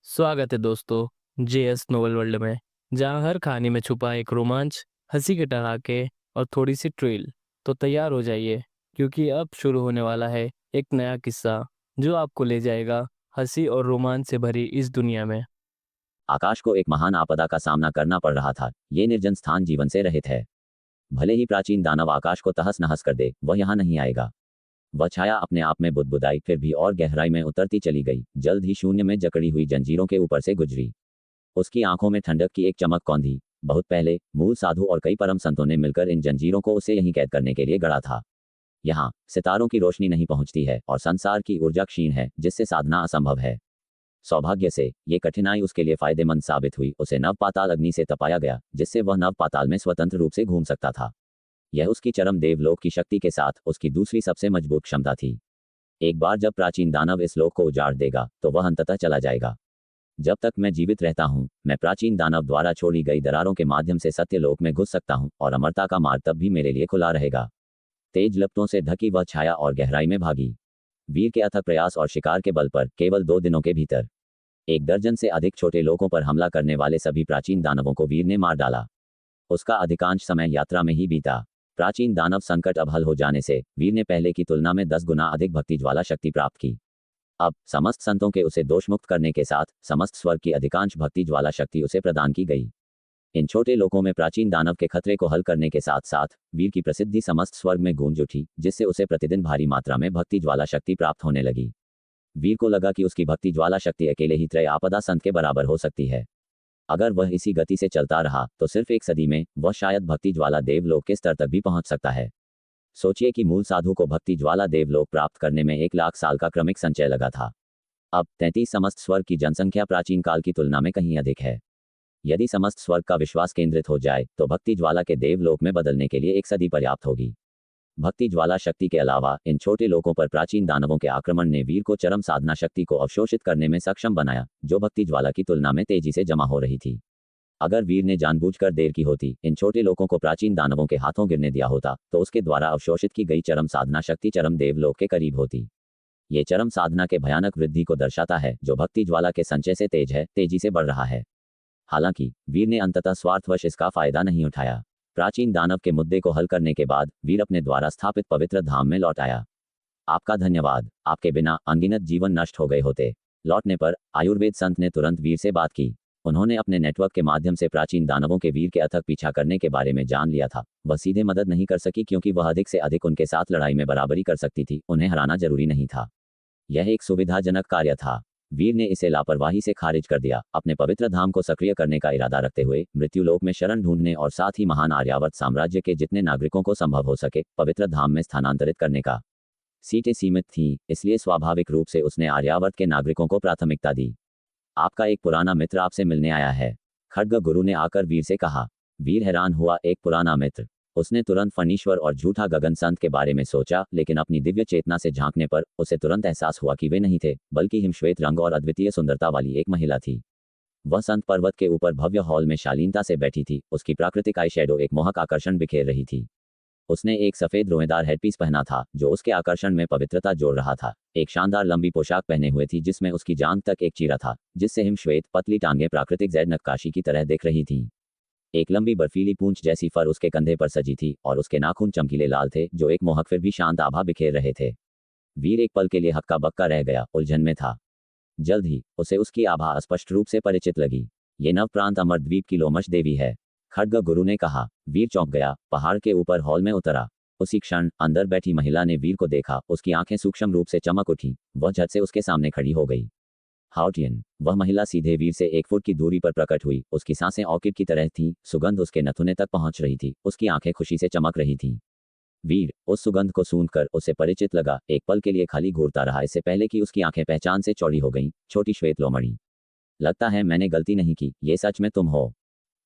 स्वागत है दोस्तों जेएस नोवेल वर्ल्ड में, जहां हर कहानी में छुपा एक रोमांच, हंसी के ठहाके और थोड़ी सी ट्रिल। तो तैयार हो जाइए, क्योंकि अब शुरू होने वाला है एक नया किस्सा जो आपको ले जाएगा हंसी और रोमांच से भरी इस दुनिया में। आकाश को एक महान आपदा का सामना करना पड़ रहा था। ये निर्जन स्थान जीवन से रहित है। भले ही प्राचीन दानव आकाश को तहस नहस कर दे, वह यहाँ नहीं आएगा। वह छाया अपने आप में बुदबुदाई, फिर भी और गहराई में उतरती चली गई। जल्द ही शून्य में जकड़ी हुई जंजीरों के ऊपर से गुजरी। उसकी आंखों में ठंडक की एक चमक कौंधी। बहुत पहले मूल साधु और कई परम संतों ने मिलकर इन जंजीरों को उसे यहीं कैद करने के लिए गढ़ा था। यहाँ सितारों की रोशनी नहीं पहुंचती है और संसार की ऊर्जा क्षीण है, जिससे साधना असंभव है। सौभाग्य से ये कठिनाई उसके लिए फायदेमंद साबित हुई। उसे नव पाताल अग्नि से तपाया गया, जिससे वह नव पाताल में स्वतंत्र रूप से घूम सकता था। यह उसकी चरम देवलोक की शक्ति के साथ उसकी दूसरी सबसे मजबूत क्षमता थी। एक बार जब प्राचीन दानव इस लोक को उजाड़ देगा, तो वह अंततः चला जाएगा। जब तक मैं जीवित रहता हूँ, मैं प्राचीन दानव द्वारा छोड़ी गई दरारों के माध्यम से सत्य लोक में घुस सकता हूँ, और अमरता का मार्ग तब भी मेरे लिए खुला रहेगा। तेज लपटों से ढकी वह छाया और गहराई में भागी। वीर के अथक प्रयास और शिकार के बल पर केवल 2 दिनों के भीतर 1 दर्जन से अधिक छोटे लोकों पर हमला करने वाले सभी प्राचीन दानवों को वीर ने मार डाला। उसका अधिकांश समय यात्रा में ही बीता। प्राचीन दानव संकट अब हल हो जाने से वीर ने पहले की तुलना में 10 गुना अधिक भक्ति ज्वाला शक्ति प्राप्त की। अब समस्त संतों के उसे दोषमुक्त करने के साथ समस्त स्वर्ग की अधिकांश भक्ति ज्वाला शक्ति उसे प्रदान की गई। इन छोटे लोकों में प्राचीन दानव के खतरे को हल करने के साथ साथ वीर की प्रसिद्धि समस्त स्वर्ग में गूंज उठी, जिससे उसे प्रतिदिन भारी मात्रा में भक्ति ज्वाला शक्ति प्राप्त होने लगी। वीर को लगा कि उसकी भक्ति ज्वाला शक्ति अकेले ही त्रय आपदा संत के बराबर हो सकती है। अगर वह इसी गति से चलता रहा, तो सिर्फ 1 सदी में वह शायद भक्ति ज्वाला देवलोक के स्तर तक भी पहुंच सकता है। सोचिए कि मूल साधु को भक्ति ज्वाला देवलोक प्राप्त करने में 1 लाख साल का क्रमिक संचय लगा था। अब 33 समस्त स्वर्ग की जनसंख्या प्राचीन काल की तुलना में कहीं अधिक है। यदि समस्त स्वर्ग का विश्वास केंद्रित हो जाए, तो भक्ति ज्वाला के देवलोक में बदलने के लिए 1 सदी पर्याप्त होगी। भक्ति ज्वाला शक्ति के अलावा इन छोटे लोकों पर प्राचीन दानवों के आक्रमण ने वीर को चरम साधना शक्ति को अवशोषित करने में सक्षम बनाया, जो भक्ति ज्वाला की तुलना में तेजी से जमा हो रही थी। अगर वीर ने जानबूझकर देर की होती, इन छोटे लोकों को प्राचीन दानवों के हाथों गिरने दिया होता, तो उसके द्वारा अवशोषित की गई चरम साधना शक्ति चरम देवलोक के करीब होती। ये चरम साधना के भयानक वृद्धि को दर्शाता है, जो भक्ति ज्वाला के संचय से तेजी से बढ़ रहा है। हालांकि वीर ने अंततः स्वार्थवश इसका फायदा नहीं उठाया। प्राचीन दानव के मुद्दे को हल करने के बाद वीर अपने द्वारा स्थापित पवित्र धाम में लौट आया। आपका धन्यवाद, आपके बिना अनगिनत जीवन नष्ट हो गए होते। लौटने पर आयुर्वेद संत ने तुरंत वीर से बात की। उन्होंने अपने नेटवर्क के माध्यम से प्राचीन दानवों के वीर के अथक पीछा करने के बारे में जान लिया था। वह सीधे मदद नहीं कर सकी, क्योंकि वह अधिक से अधिक उनके साथ लड़ाई में बराबरी कर सकती थी। उन्हें हराना जरूरी नहीं था। यह एक सुविधाजनक कार्य था। वीर ने इसे लापरवाही से खारिज कर दिया। अपने पवित्र धाम को सक्रिय करने का इरादा रखते हुए मृत्युलोक में शरण ढूंढने और साथ ही महान आर्यावर्त साम्राज्य के जितने नागरिकों को संभव हो सके पवित्र धाम में स्थानांतरित करने का। सीटें सीमित थीं, इसलिए स्वाभाविक रूप से उसने आर्यावर्त के नागरिकों को प्राथमिकता दी। आपका एक पुराना मित्र आपसे मिलने आया है, खड्ग गुरु ने आकर वीर से कहा। वीर हैरान हुआ, एक पुराना मित्र? उसने तुरंत फणीश्वर और झूठा गगन संत के बारे में सोचा, लेकिन अपनी दिव्य चेतना से झांकने पर उसे तुरंत एहसास हुआ कि वे नहीं थे, बल्कि हिमश्वेत रंग और अद्वितीय सुंदरता वाली एक महिला थी। वह संत पर्वत के ऊपर भव्य हॉल में शालीनता से बैठी थी। उसकी प्राकृतिक आई शेडो एक मोहक आकर्षण बिखेर रही थी। उसने एक सफेद रोएदार हेडपीस पहना था, जो उसके आकर्षण में पवित्रता जोड़ रहा था। एक शानदार लंबी पोशाक पहने हुए थी, जिसमें उसकी जांघ तक एक चीरा था, जिससे हिमश्वेत पतली टांगें प्राकृतिक जैड नक्काशी की तरह दिख रही थीं। एक लंबी बर्फीली पूंछ जैसी फर उसके कंधे पर सजी थी, और उसके नाखून चमकीले लाल थे, जो एक मोहक फिर भी शांत आभा बिखेर रहे थे। वीर एक पल के लिए हक्का बक्का रह गया, उलझन में था। जल्द ही उसे उसकी आभा स्पष्ट रूप से परिचित लगी। ये नव प्रांत अमरद्वीप की लोमश देवी है, खड्ग गुरु ने कहा। वीर चौंक गया, पहाड़ के ऊपर हॉल में उतरा। उसी क्षण अंदर बैठी महिला ने वीर को देखा। उसकी आंखें सूक्ष्म रूप से चमक उठी। वह झट से उसके सामने खड़ी हो गई। हाउटियन, वह महिला सीधे वीर से 1 फुट की दूरी पर प्रकट हुई। उसकी सांसें ऑर्किड की तरह थीं, सुगंध उसके नथुने तक पहुंच रही थी। उसकी आंखें खुशी से चमक रही थीं। वीर उस सुगंध को सूंघकर उसे परिचित लगा। एक पल के लिए खाली घूरता रहा, इससे पहले कि उसकी आंखें पहचान से चौड़ी हो गईं। छोटी श्वेत लोमड़ी, लगता है मैंने गलती नहीं की, ये सच में तुम हो।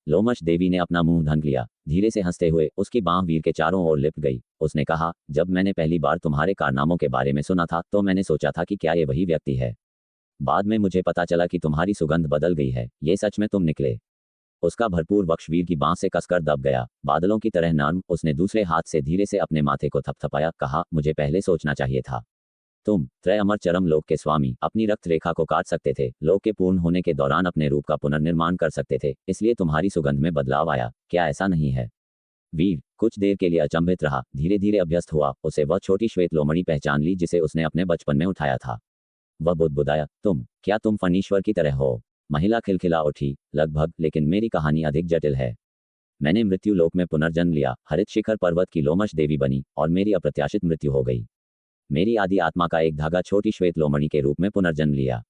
लोमश देवी ने अपना मुंह ढक लिया। धीरे से हंसते हुए उसकी बांह वीर के चारों ओर लिपट गई। उसने कहा, जब मैंने पहली बार तुम्हारे कारनामों के बारे में सुना था, तो मैंने सोचा था कि क्या ये वही व्यक्ति है। बाद में मुझे पता चला कि तुम्हारी सुगंध बदल गई है। ये सच में तुम निकले। उसका भरपूर वक्ष वीर की बांह से कसकर दब गया, बादलों की तरह नर्म। उसने दूसरे हाथ से धीरे से अपने माथे को थपथपाया, कहा, मुझे पहले सोचना चाहिए था। तुम त्रय अमर चरम लोक के स्वामी अपनी रक्त रेखा को काट सकते थे, लोक के पूर्ण होने के दौरान अपने रूप का पुनर्निर्माण कर सकते थे, इसलिए तुम्हारी सुगंध में बदलाव आया, क्या ऐसा नहीं है? वीर कुछ देर के लिए अचंभित रहा, धीरे धीरे अभ्यस्त हुआ, उसे वह छोटी श्वेत लोमड़ी पहचान ली जिसे उसने अपने बचपन में उठाया था। वह बुदबुदाया, क्या तुम फणीश्वर की तरह हो? महिला खिलखिला उठी, लगभग, लेकिन मेरी कहानी अधिक जटिल है। मैंने मृत्यु लोक में पुनर्जन्म लिया, हरित शिखर पर्वत की लोमश देवी बनी और मेरी अप्रत्याशित मृत्यु हो गई। मेरी आदि आत्मा का एक धागा छोटी श्वेत लोमड़ी के रूप में पुनर्जन्म लिया।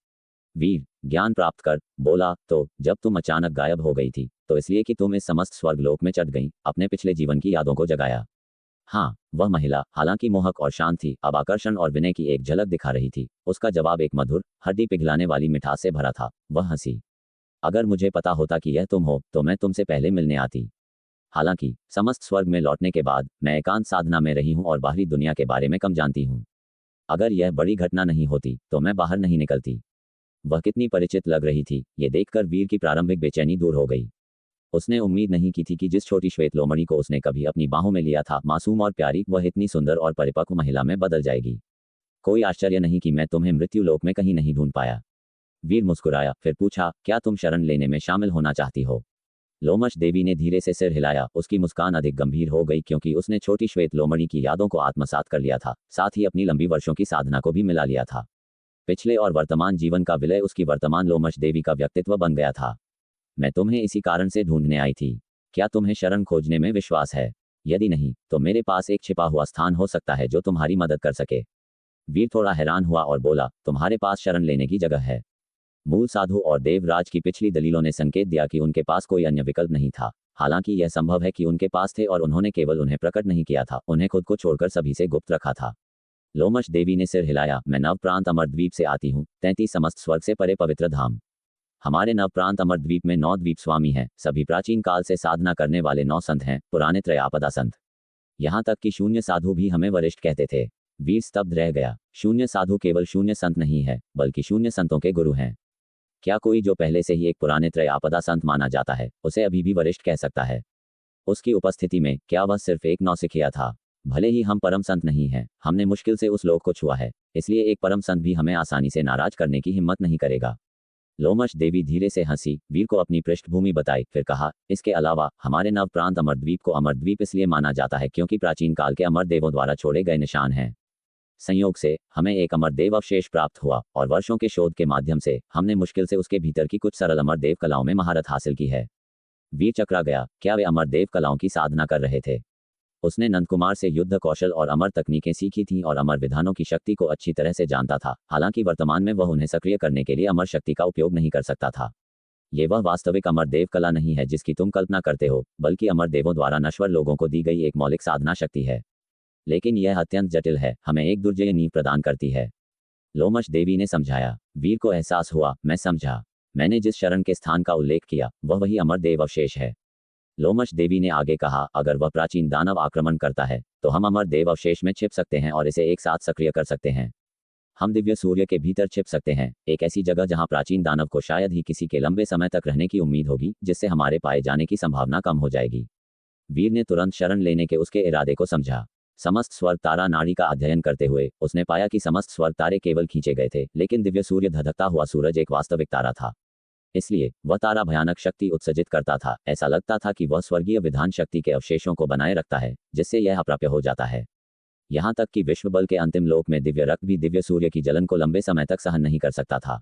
वीर ज्ञान प्राप्त कर बोला, तो जब तुम अचानक गायब हो गई थी तो इसलिए कि तुम इस समस्त स्वर्गलोक में चढ़ गई, अपने पिछले जीवन की यादों को जगाया। हाँ, वह महिला हालांकि मोहक और शांत थी, अब आकर्षण और विनय की एक झलक दिखा रही थी। उसका जवाब एक मधुर, हड्डी पिघलाने वाली मिठास से भरा था। वह हंसी, अगर मुझे पता होता कि यह तुम हो तो मैं तुमसे पहले मिलने आती। हालांकि समस्त स्वर्ग में लौटने के बाद मैं एकांत साधना में रही हूँ और बाहरी दुनिया के बारे में कम जानती हूँ। अगर यह बड़ी घटना नहीं होती तो मैं बाहर नहीं निकलती। वह कितनी परिचित लग रही थी, ये देखकर वीर की प्रारंभिक बेचैनी दूर हो गई। उसने उम्मीद नहीं की थी कि जिस छोटी श्वेत लोमड़ी को उसने कभी अपनी बाहों में लिया था, मासूम और प्यारी, वह इतनी सुंदर और परिपक्व महिला में बदल जाएगी। कोई आश्चर्य नहीं कि मैं तुम्हें मृत्यु लोक में कहीं नहीं ढूंढ पाया। वीर मुस्कुराया, फिर पूछा, क्या तुम शरण लेने में शामिल होना चाहती हो? लोमश देवी ने धीरे से सिर हिलाया। उसकी मुस्कान अधिक गंभीर हो गई क्योंकि उसने छोटी श्वेत लोमड़ी की यादों को आत्मसात कर लिया था, साथ ही अपनी लंबी वर्षों की साधना को भी मिला लिया था। पिछले और वर्तमान जीवन का विलय उसकी वर्तमान लोमश देवी का व्यक्तित्व बन गया था। मैं तुम्हें इसी कारण से ढूंढने आई थी। क्या तुम्हें शरण खोजने में विश्वास है? यदि नहीं तो मेरे पास एक छिपा हुआ स्थान हो सकता है जो तुम्हारी मदद कर सके। वीर थोड़ा हैरान हुआ और बोला, तुम्हारे पास शरण लेने की जगह है? मूल साधु और देवराज की पिछली दलीलों ने संकेत दिया कि उनके पास कोई अन्य विकल्प नहीं था। हालांकि यह संभव है कि उनके पास थे और उन्होंने केवल उन्हें प्रकट नहीं किया था, उन्हें खुद को छोड़कर सभी से गुप्त रखा था। लोमश देवी ने सिर हिलाया, मैं नव प्रांत अमरद्वीप से आती हूँ, 33 समस्त स्वर्ग से परे पवित्र धाम। हमारे नव प्रांत अमरद्वीप में 9 द्वीप स्वामी हैं, सभी प्राचीन काल से साधना करने वाले 9 संत हैं, पुराने त्रयापदा संत। यहाँ तक कि शून्य साधु भी हमें वरिष्ठ कहते थे। वीर स्तब्ध रह गया। शून्य साधु केवल शून्य संत नहीं है, बल्कि शून्य संतों के गुरु हैं। क्या कोई जो पहले से ही एक पुराने त्रयापदा संत माना जाता है उसे अभी भी वरिष्ठ कह सकता है? उसकी उपस्थिति में क्या वह सिर्फ एक नौसिखिया था? भले ही हम परम संत नहीं हैं, हमने मुश्किल से उस लोक को छुआ है, इसलिए एक परम संत भी हमें आसानी से नाराज करने की हिम्मत नहीं करेगा। लोमश देवी धीरे से हंसी, वीर को अपनी पृष्ठभूमि बताई, फिर कहा, इसके अलावा हमारे नव प्रांत अमरद्वीप को अमरद्वीप इसलिए माना जाता है क्योंकि प्राचीन काल के अमर देवों द्वारा छोड़े गए निशान हैं। संयोग से हमें एक अमर देव अवशेष प्राप्त हुआ और वर्षों के शोध के माध्यम से हमने मुश्किल से उसके भीतर की कुछ सरल अमर देव कलाओं में महारत हासिल की है। वीर चकरा गया, क्या वे अमर देव कलाओं की साधना कर रहे थे? उसने नंदकुमार से युद्ध कौशल और अमर तकनीकें सीखी थीं और अमर विधानों की शक्ति को अच्छी तरह से जानता था। हालांकि वर्तमान में वह उन्हें सक्रिय करने के लिए अमर शक्ति का उपयोग नहीं कर सकता था। ये वह वास्तविक अमर देव कला नहीं है जिसकी तुम कल्पना करते हो, बल्कि अमर देवों द्वारा नश्वर लोगों को दी गई एक मौलिक साधना शक्ति है। लेकिन यह अत्यंत जटिल है, हमें एक दुर्जय नींव प्रदान करती है। लोमश देवी ने समझाया। वीर को एहसास हुआ, मैं समझा। मैंने जिस शरण के स्थान का उल्लेख किया वह वही अमर देव अवशेष है। लोमश देवी ने आगे कहा, अगर वह प्राचीन दानव आक्रमण करता है तो हम अमर देव अवशेष में छिप सकते हैं और इसे एक साथ सक्रिय कर सकते हैं। हम दिव्य सूर्य के भीतर छिप सकते हैं, एक ऐसी जगह जहां प्राचीन दानव को शायद ही किसी के लंबे समय तक रहने की उम्मीद होगी, जिससे हमारे पाए जाने की संभावना कम हो जाएगी। वीर ने तुरंत शरण लेने के उसके इरादे को समझा। समस्त स्वर्ग तारा नाड़ी का अध्ययन करते हुए उसने पाया कि समस्त स्वर्ग तारे केवल खींचे गए थे, लेकिन दिव्य सूर्य धधकता हुआ सूरज एक वास्तविक तारा था। इसलिए वह तारा भयानक शक्ति उत्सर्जित करता था। ऐसा लगता था कि वह स्वर्गीय विधान शक्ति के अवशेषों को बनाए रखता है, जिससे यह अप्राप्य हो जाता है। यहाँ तक कि विश्व बल के अंतिम लोक में दिव्य रक्त भी दिव्य सूर्य की जलन को लंबे समय तक सहन नहीं कर सकता था।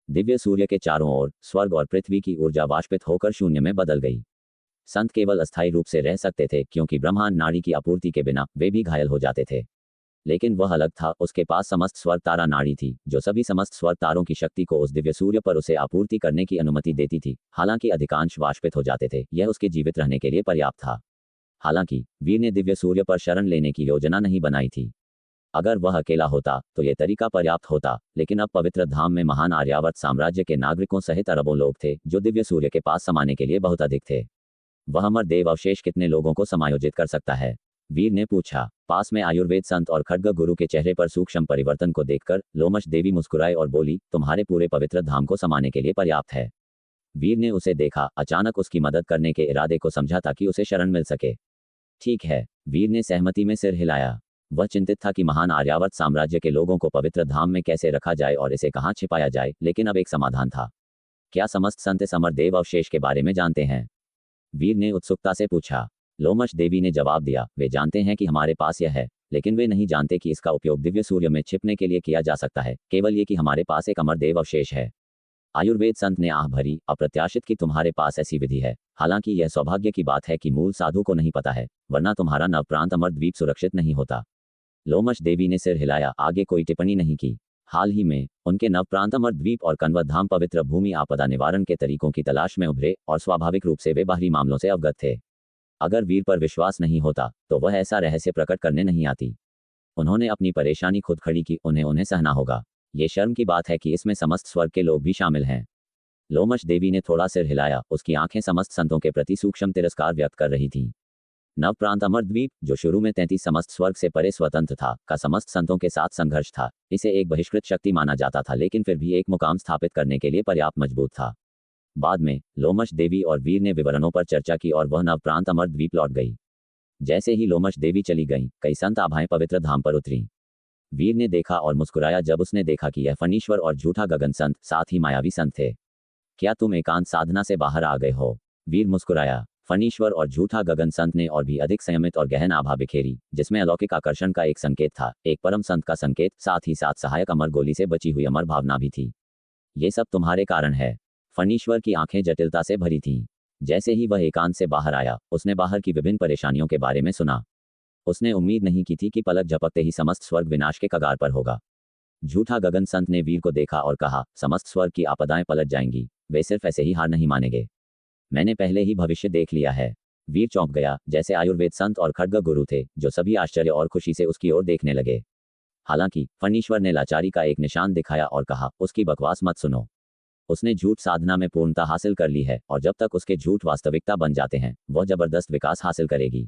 दिव्य सूर्य के चारों ओर स्वर्ग और पृथ्वी की ऊर्जा वाष्पित होकर शून्य में बदल गई। संत केवल अस्थायी रूप से रह सकते थे क्योंकि ब्रह्मांड नाड़ी की आपूर्ति के बिना वे भी घायल हो जाते थे। लेकिन वह अलग था, उसके पास समस्त स्वर्ग तारा नाड़ी थी जो सभी समस्त स्वर्ग तारों की शक्ति को उस दिव्य सूर्य पर उसे आपूर्ति करने की अनुमति देती थी। हालांकि अधिकांश वाष्पित हो जाते थे, यह उसके जीवित रहने के लिए पर्याप्त था। हालांकि वीर ने दिव्य सूर्य पर शरण लेने की योजना नहीं बनाई थी। अगर वह अकेला होता तो यह तरीका पर्याप्त होता, लेकिन अब पवित्र धाम में महान आर्यावर्त साम्राज्य के नागरिकों सहित अरबों लोग थे जो दिव्य सूर्य के पास समाने के लिए बहुत अधिक थे। वह अमर देव अवशेष कितने लोगों को समायोजित कर सकता है? वीर ने पूछा। पास में आयुर्वेद संत और खड्ग गुरु के चेहरे पर सूक्ष्म परिवर्तन को देखकर लोमश देवी मुस्कुराए और बोली, तुम्हारे पूरे पवित्र धाम को समाने के लिए पर्याप्त है। वीर ने उसे देखा, अचानक उसकी मदद करने के इरादे को समझा ताकि उसे शरण मिल सके। ठीक है, वीर ने सहमति में सिर हिलाया। वह चिंतित था कि महान आर्यावर्त साम्राज्य के लोगों को पवित्र धाम में कैसे रखा जाए और इसे कहाँ छिपाया जाए, लेकिन अब एक समाधान था। क्या समस्त संत इस अमर देव अवशेष के बारे में जानते हैं? वीर ने उत्सुकता से पूछा। लोमश देवी ने जवाब दिया, वे जानते हैं कि हमारे पास यह है, लेकिन वे नहीं जानते कि इसका उपयोग दिव्य सूर्य में छिपने के लिए किया जा सकता है, केवल ये कि हमारे पास एक अमर देव अवशेष है। आयुर्वेद संत ने आह भरी, अप्रत्याशित कि तुम्हारे पास ऐसी विधि है। हालांकि यह सौभाग्य की बात है कि मूल साधु को नहीं पता है, वरना तुम्हारा नवप्रांत अमर द्वीप सुरक्षित नहीं होता। लोमश देवी ने सिर हिलाया, आगे कोई टिप्पणी नहीं की। हाल ही में उनके नवप्रांत अमर द्वीप और कनवत धाम पवित्र भूमि आपदा निवारण के तरीकों की तलाश में उभरे और स्वाभाविक रूप से वे बाहरी मामलों से अवगत थे। अगर वीर पर विश्वास नहीं होता तो वह ऐसा रहस्य प्रकट करने नहीं आती। उन्होंने अपनी परेशानी खुद खड़ी की, उन्हें सहना होगा। ये शर्म की बात है कि इसमें समस्त स्वर्ग के लोग भी शामिल हैं। लोमश देवी ने थोड़ा सिर हिलाया, उसकी आंखें समस्त संतों के प्रति सूक्ष्म तिरस्कार व्यक्त कर रही थीं। नवप्रांत अमर द्वीप, जो शुरू में 33 समस्त स्वर्ग से परे स्वतंत्र था, का समस्त संतों के साथ संघर्ष था। इसे एक बहिष्कृत शक्ति माना जाता था, लेकिन फिर भी एक मुकाम स्थापित करने के लिए पर्याप्त मजबूत था। बाद में लोमश देवी और वीर ने विवरणों पर चर्चा की और वह नवप्रांत अमर द्वीप लौट गई। जैसे ही लोमश देवी चली गईं, कई संत आभाएं पवित्र धाम पर उतरी। वीर ने देखा और मुस्कुराया जब उसने देखा कि यह फणीश्वर और झूठा गगन संत, साथ ही मायावी संत थे। क्या तुम एकांत साधना से बाहर आ गए हो? वीर मुस्कुराया। फणीश्वर और झूठा गगन संत ने और भी अधिक संयमित और गहन आभा बिखेरी, जिसमें अलौकिक आकर्षण का एक संकेत था, एक परम संत का संकेत, साथ ही साथ सहायक अमर गोली से बची हुई अमर भावना भी थी। ये सब तुम्हारे कारण है। फणीश्वर की आंखें जटिलता से भरी थीं। जैसे ही वह एकांत से बाहर आया, उसने बाहर की विभिन्न परेशानियों के बारे में सुना। उसने उम्मीद नहीं की थी कि पलक झपकते ही समस्त स्वर्ग विनाश के कगार पर होगा। झूठा गगन संत ने वीर को देखा और कहा, समस्त स्वर्ग की आपदाएं पलट जाएंगी, वे सिर्फ ऐसे ही हार नहीं मानेंगे। मैंने पहले ही भविष्य देख लिया है। वीर चौंक गया, जैसे आयुर्वेद संत और खड्ग गुरु थे, जो सभी आश्चर्य और खुशी से उसकी ओर देखने लगे। हालांकि फणीश्वर ने लाचारी का एक निशान दिखाया और कहा, उसकी बकवास मत सुनो। उसने झूठ साधना में पूर्णता हासिल कर ली है, और जब तक उसके झूठ वास्तविकता बन जाते हैं, वह जबरदस्त विकास हासिल करेगी।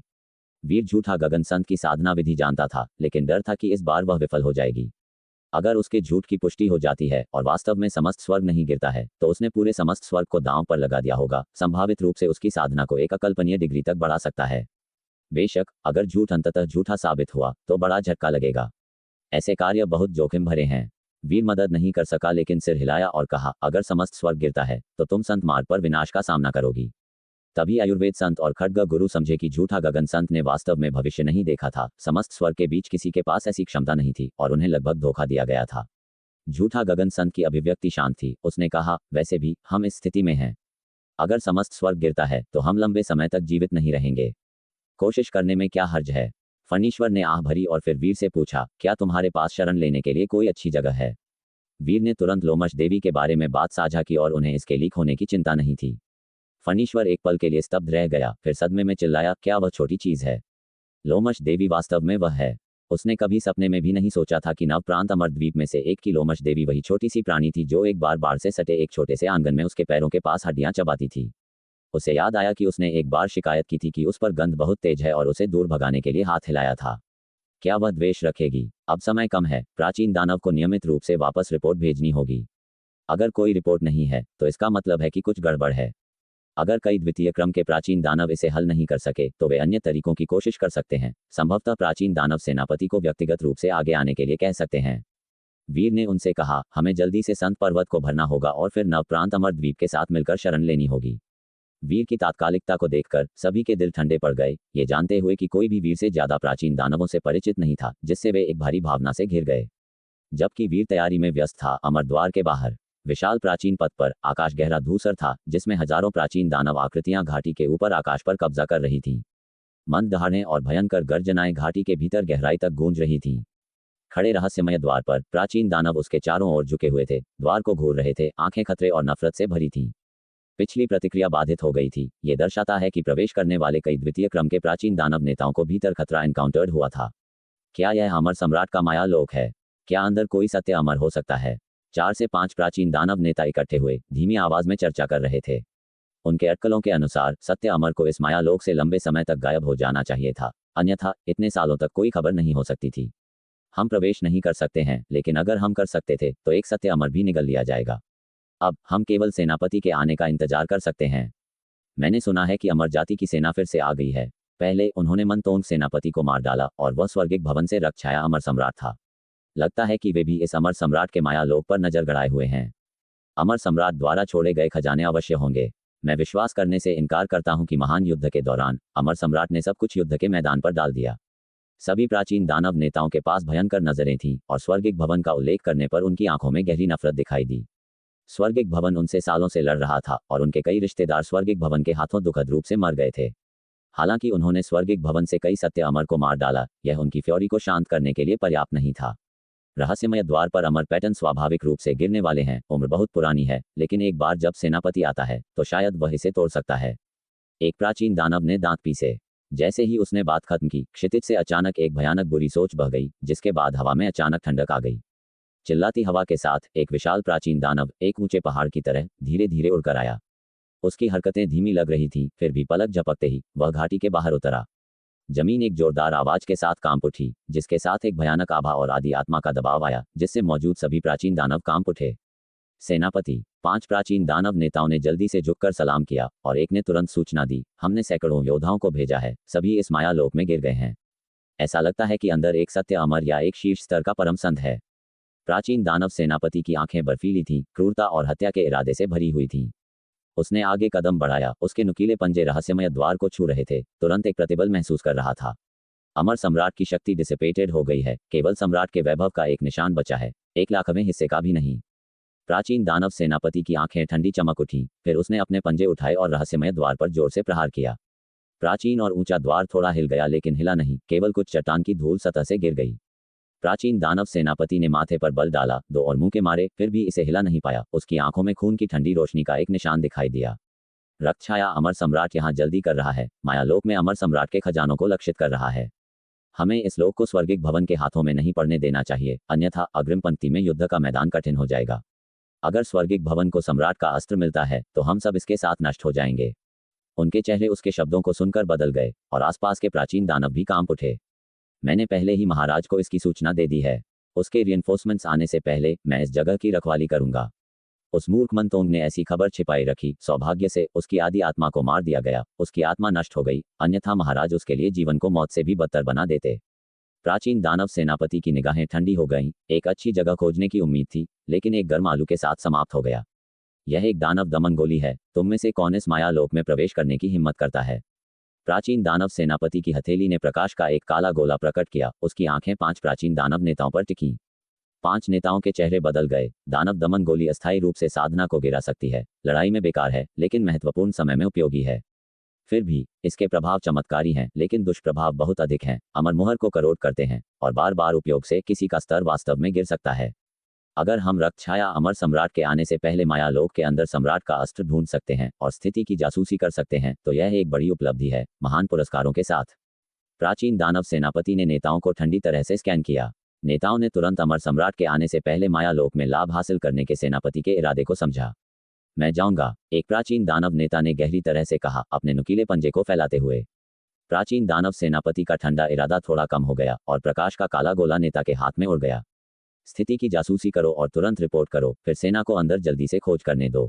वीर झूठा गगन संत की साधना विधि जानता था, लेकिन डर था कि इस बार वह विफल हो जाएगी। अगर उसके झूठ की पुष्टि हो जाती है और वास्तव में समस्त स्वर्ग नहीं गिरता है, तो उसने पूरे समस्त स्वर्ग को दांव पर लगा दिया होगा। संभावित रूप से उसकी साधना को एक अकल्पनीय डिग्री तक बढ़ा सकता है। बेशक अगर झूठ अंततः झूठा साबित हुआ तो बड़ा झटका लगेगा। ऐसे कार्य बहुत जोखिम भरे हैं। वीर मदद नहीं कर सका, लेकिन सिर हिलाया और कहा, अगर समस्त स्वर्ग गिरता है तो तुम संत मार्ग पर विनाश का सामना करोगी। तभी आयुर्वेद संत और खड्ग गुरु समझे कि झूठा गगन संत ने वास्तव में भविष्य नहीं देखा था। समस्त स्वर्ग के बीच किसी के पास ऐसी क्षमता नहीं थी और उन्हें लगभग धोखा दिया गया था। झूठा गगन संत की अभिव्यक्ति शांत थी। उसने कहा, वैसे भी हम इस स्थिति में हैं। अगर समस्त स्वर्ग गिरता है तो हम लंबे समय तक जीवित नहीं रहेंगे। कोशिश करने में क्या हर्ज है? फणीश्वर ने आह भरी और फिर वीर से पूछा, क्या तुम्हारे पास शरण लेने के लिए कोई अच्छी जगह है? वीर ने तुरंत लोमश देवी के बारे में बात साझा की और उन्हें इसके लीक होने की चिंता नहीं थी। फणीश्वर एक पल के लिए स्तब्ध रह गया, फिर सदमे में चिल्लाया, क्या वह छोटी चीज है? लोमश देवी वास्तव में वह है। उसने कभी सपने में भी नहीं सोचा था कि नवप्रांत अमर द्वीप में से एक की लोमश देवी वही छोटी सी प्राणी थी जो एक बार बाढ़ से सटे एक छोटे से आंगन में उसके पैरों के पास हड्डियां चबाती थी। उसे याद आया कि उसने एक बार शिकायत की थी कि उस पर गंध बहुत तेज है और उसे दूर भगाने के लिए हाथ हिलाया था। क्या वह द्वेष रखेगी? अब समय कम है। प्राचीन दानव को नियमित रूप से वापस रिपोर्ट भेजनी होगी। अगर कोई रिपोर्ट नहीं है तो इसका मतलब है कि कुछ गड़बड़ है। अगर कई द्वितीय क्रम के प्राचीन दानव इसे हल नहीं कर सके तो वे अन्य तरीकों की कोशिश कर सकते हैं। संभवतः प्राचीन दानव सेनापति को व्यक्तिगत रूप से आगे आने के लिए कह सकते हैं। वीर ने उनसे कहा, हमें जल्दी से संत पर्वत को भरना होगा और फिर नवप्रांत अमर द्वीप के साथ मिलकर शरण लेनी होगी। वीर की तात्कालिकता को देखकर सभी के दिल ठंडे पड़ गए, ये जानते हुए कि कोई भी वीर से ज्यादा प्राचीन दानवों से परिचित नहीं था, जिससे वे एक भारी भावना से घिर गए। जबकि वीर तैयारी में व्यस्त था, अमर द्वार के बाहर विशाल प्राचीन पथ पर आकाश गहरा धूसर था, जिसमें हजारों प्राचीन दानव आकृतियां घाटी के ऊपर आकाश पर कब्जा कर रही थीं। मंद दहाड़ें और भयंकर गर्जनाएं घाटी के भीतर गहराई तक गूंज रही थीं। खड़े रहस्यमय द्वार पर प्राचीन दानव उसके चारों ओर झुके हुए थे, द्वार को घूर रहे थे, आंखें खतरे और नफरत से भरी थीं। पिछली प्रतिक्रिया बाधित हो गई थी। ये दर्शाता है कि प्रवेश करने वाले कई द्वितीय क्रम के प्राचीन दानव नेताओं को भीतर खतरा एनकाउंटर्ड हुआ था। क्या यह अमर सम्राट का माया लोक है? क्या अंदर कोई सत्य अमर हो सकता है? 4 से 5 प्राचीन दानव नेता इकट्ठे हुए धीमी आवाज में चर्चा कर रहे थे। उनके अटकलों के अनुसार सत्य अमर को इस माया लोक से लंबे समय तक गायब हो जाना चाहिए था, अन्यथा इतने सालों तक कोई खबर नहीं हो सकती थी। हम प्रवेश नहीं कर सकते हैं, लेकिन अगर हम कर सकते थे तो एक सत्य अमर भी निगल लिया जाएगा। अब हम केवल सेनापति के आने का इंतजार कर सकते हैं। मैंने सुना है कि अमर जाति की सेना फिर से आ गई है। पहले उन्होंने मनतोंग सेनापति को मार डाला और वह स्वर्गिक भवन से रक्त छाया अमर सम्राट था। लगता है कि वे भी इस अमर सम्राट के माया लोक पर नजर गड़ाए हुए हैं। अमर सम्राट द्वारा छोड़े गए खजाने अवश्य होंगे। मैं विश्वास करने से इनकार करता हूं कि महान युद्ध के दौरान अमर सम्राट ने सब कुछ युद्ध के मैदान पर डाल दिया। सभी प्राचीन दानव नेताओं के पास भयंकर नजरें थीं और स्वर्गिक भवन का उल्लेख करने पर उनकी आंखों में गहरी नफरत दिखाई दी। स्वर्गिक भवन उनसे सालों से लड़ रहा था और उनके कई रिश्तेदार स्वर्गिक भवन के हाथों दुखद रूप से मर गए थे। हालांकि उन्होंने स्वर्गिक भवन से कई सत्य अमर को मार डाला, यह उनकी फ्योरी को शांत करने के लिए पर्याप्त नहीं था। रहस्यमय द्वार पर अमर पैटर्न स्वाभाविक रूप से गिरने वाले हैं। उम्र बहुत पुरानी है, लेकिन एक बार जब सेनापति आता है तो शायद वह इसे तोड़ सकता है। एक प्राचीन दानव ने दांत पीसे। जैसे ही उसने बात खत्म की, क्षितिज से अचानक एक भयानक बुरी सोच बह गई, जिसके बाद हवा में अचानक ठंडक आ गई। चिल्लाती हवा के साथ एक विशाल प्राचीन दानव एक ऊंचे पहाड़ की तरह धीरे धीरे उड़कर आया। उसकी हरकतें धीमी लग रही थीं, फिर भी पलक झपकते ही वह घाटी के बाहर उतरा। जमीन एक जोरदार आवाज के साथ कांप उठी, जिसके साथ एक भयानक आभा और आदि आत्मा का दबाव आया, जिससे मौजूद सभी प्राचीन दानव कांप उठे। सेनापति। 5 प्राचीन दानव नेताओं ने जल्दी से झुककर सलाम किया और एक ने तुरंत सूचना दी, हमने सैकड़ों योद्धाओं को भेजा है, सभी इस माया लोक में गिर गए हैं। ऐसा लगता है कि अंदर एक सत्य अमर या एक शीर्ष स्तर का परम संत है। प्राचीन दानव सेनापति की आंखें बर्फीली थीं, क्रूरता और हत्या के इरादे से भरी हुई थीं। उसने आगे कदम बढ़ाया, उसके नुकीले पंजे रहस्यमय द्वार को छू रहे थे, तुरंत एक प्रतिबल महसूस कर रहा था। अमर सम्राट की शक्ति डिसिपेटेड हो गई है, केवल सम्राट के वैभव का एक निशान बचा है, 1,00,000वें हिस्से का भी नहीं। प्राचीन दानव सेनापति की आंखें ठंडी चमक उठी, फिर उसने अपने पंजे उठाए और रहस्यमय द्वार पर जोर से प्रहार किया। प्राचीन और ऊंचा द्वार थोड़ा हिल गया, लेकिन हिला नहीं, केवल कुछ चट्टान की धूल सतह से गिर गई। प्राचीन दानव सेनापति ने माथे पर बल डाला, 2 और मुंह के मारे, फिर भी इसे हिला नहीं पाया। उसकी आंखों में खून की ठंडी रोशनी का एक निशान दिखाई दिया। रक्त छाया अमर सम्राट यहाँ जल्दी कर रहा है, मायालोक में अमर सम्राट के खजानों को लक्षित कर रहा है। हमें इस लोक को स्वर्गिक भवन के हाथों में नहीं पड़ने देना चाहिए, अन्यथा अग्रिम पंक्ति में युद्ध का मैदान कठिन हो जाएगा। अगर स्वर्गिक भवन को सम्राट का अस्त्र मिलता है तो हम सब इसके साथ नष्ट हो जाएंगे। उनके चेहरे उसके शब्दों को सुनकर बदल गए और आसपास के प्राचीन दानव भी कांप उठे। मैंने पहले ही महाराज को इसकी सूचना दे दी है। उसके रिइंफोर्समेंट्स आने से पहले मैं इस जगह की रखवाली करूंगा। उस मूर्ख मनतोंग ने ऐसी खबर छिपाई रखी। सौभाग्य से उसकी आदि आत्मा को मार दिया गया, उसकी आत्मा नष्ट हो गई, अन्यथा महाराज उसके लिए जीवन को मौत से भी बदतर बना देते। प्राचीन दानव सेनापति की निगाहें ठंडी हो गईं। एक अच्छी जगह खोजने की उम्मीद थी, लेकिन एक गर्म आलू के साथ समाप्त हो गया। यह एक दानव दमन गोली है। तुम में से कौन इस माया लोक में प्रवेश करने की हिम्मत करता है? प्राचीन दानव सेनापति की हथेली ने प्रकाश का एक काला गोला प्रकट किया। उसकी आंखें 5 प्राचीन दानव नेताओं पर टिकीं। 5 नेताओं के चेहरे बदल गए। दानव दमन गोली अस्थायी रूप से साधना को गिरा सकती है, लड़ाई में बेकार है, लेकिन महत्वपूर्ण समय में उपयोगी है। फिर भी इसके प्रभाव चमत्कारी हैं, लेकिन दुष्प्रभाव बहुत अधिक हैं। अमर मुहर को करोड़ करते हैं और बार बार उपयोग से किसी का स्तर वास्तव में गिर सकता है। अगर हम रक्त छाया अमर सम्राट के आने से पहले माया लोक के अंदर सम्राट का अस्त्र ढूंढ सकते हैं और स्थिति की जासूसी कर सकते हैं, तो यह एक बड़ी उपलब्धि है, महान पुरस्कारों के साथ। प्राचीन दानव सेनापति ने नेताओं को ठंडी तरह से स्कैन किया। नेताओं ने तुरंत अमर सम्राट के आने से पहले माया लोक में लाभ हासिल करने के सेनापति के इरादे को समझा। मैं जाऊंगा, एक प्राचीन दानव नेता ने गहरी तरह से कहा, अपने नुकीले पंजे को फैलाते हुए। प्राचीन दानव सेनापति का ठंडा इरादा थोड़ा कम हो गया और प्रकाश का काला गोला नेता के हाथ में उड़ गया। स्थिति की जासूसी करो और तुरंत रिपोर्ट करो, फिर सेना को अंदर जल्दी से खोज करने दो।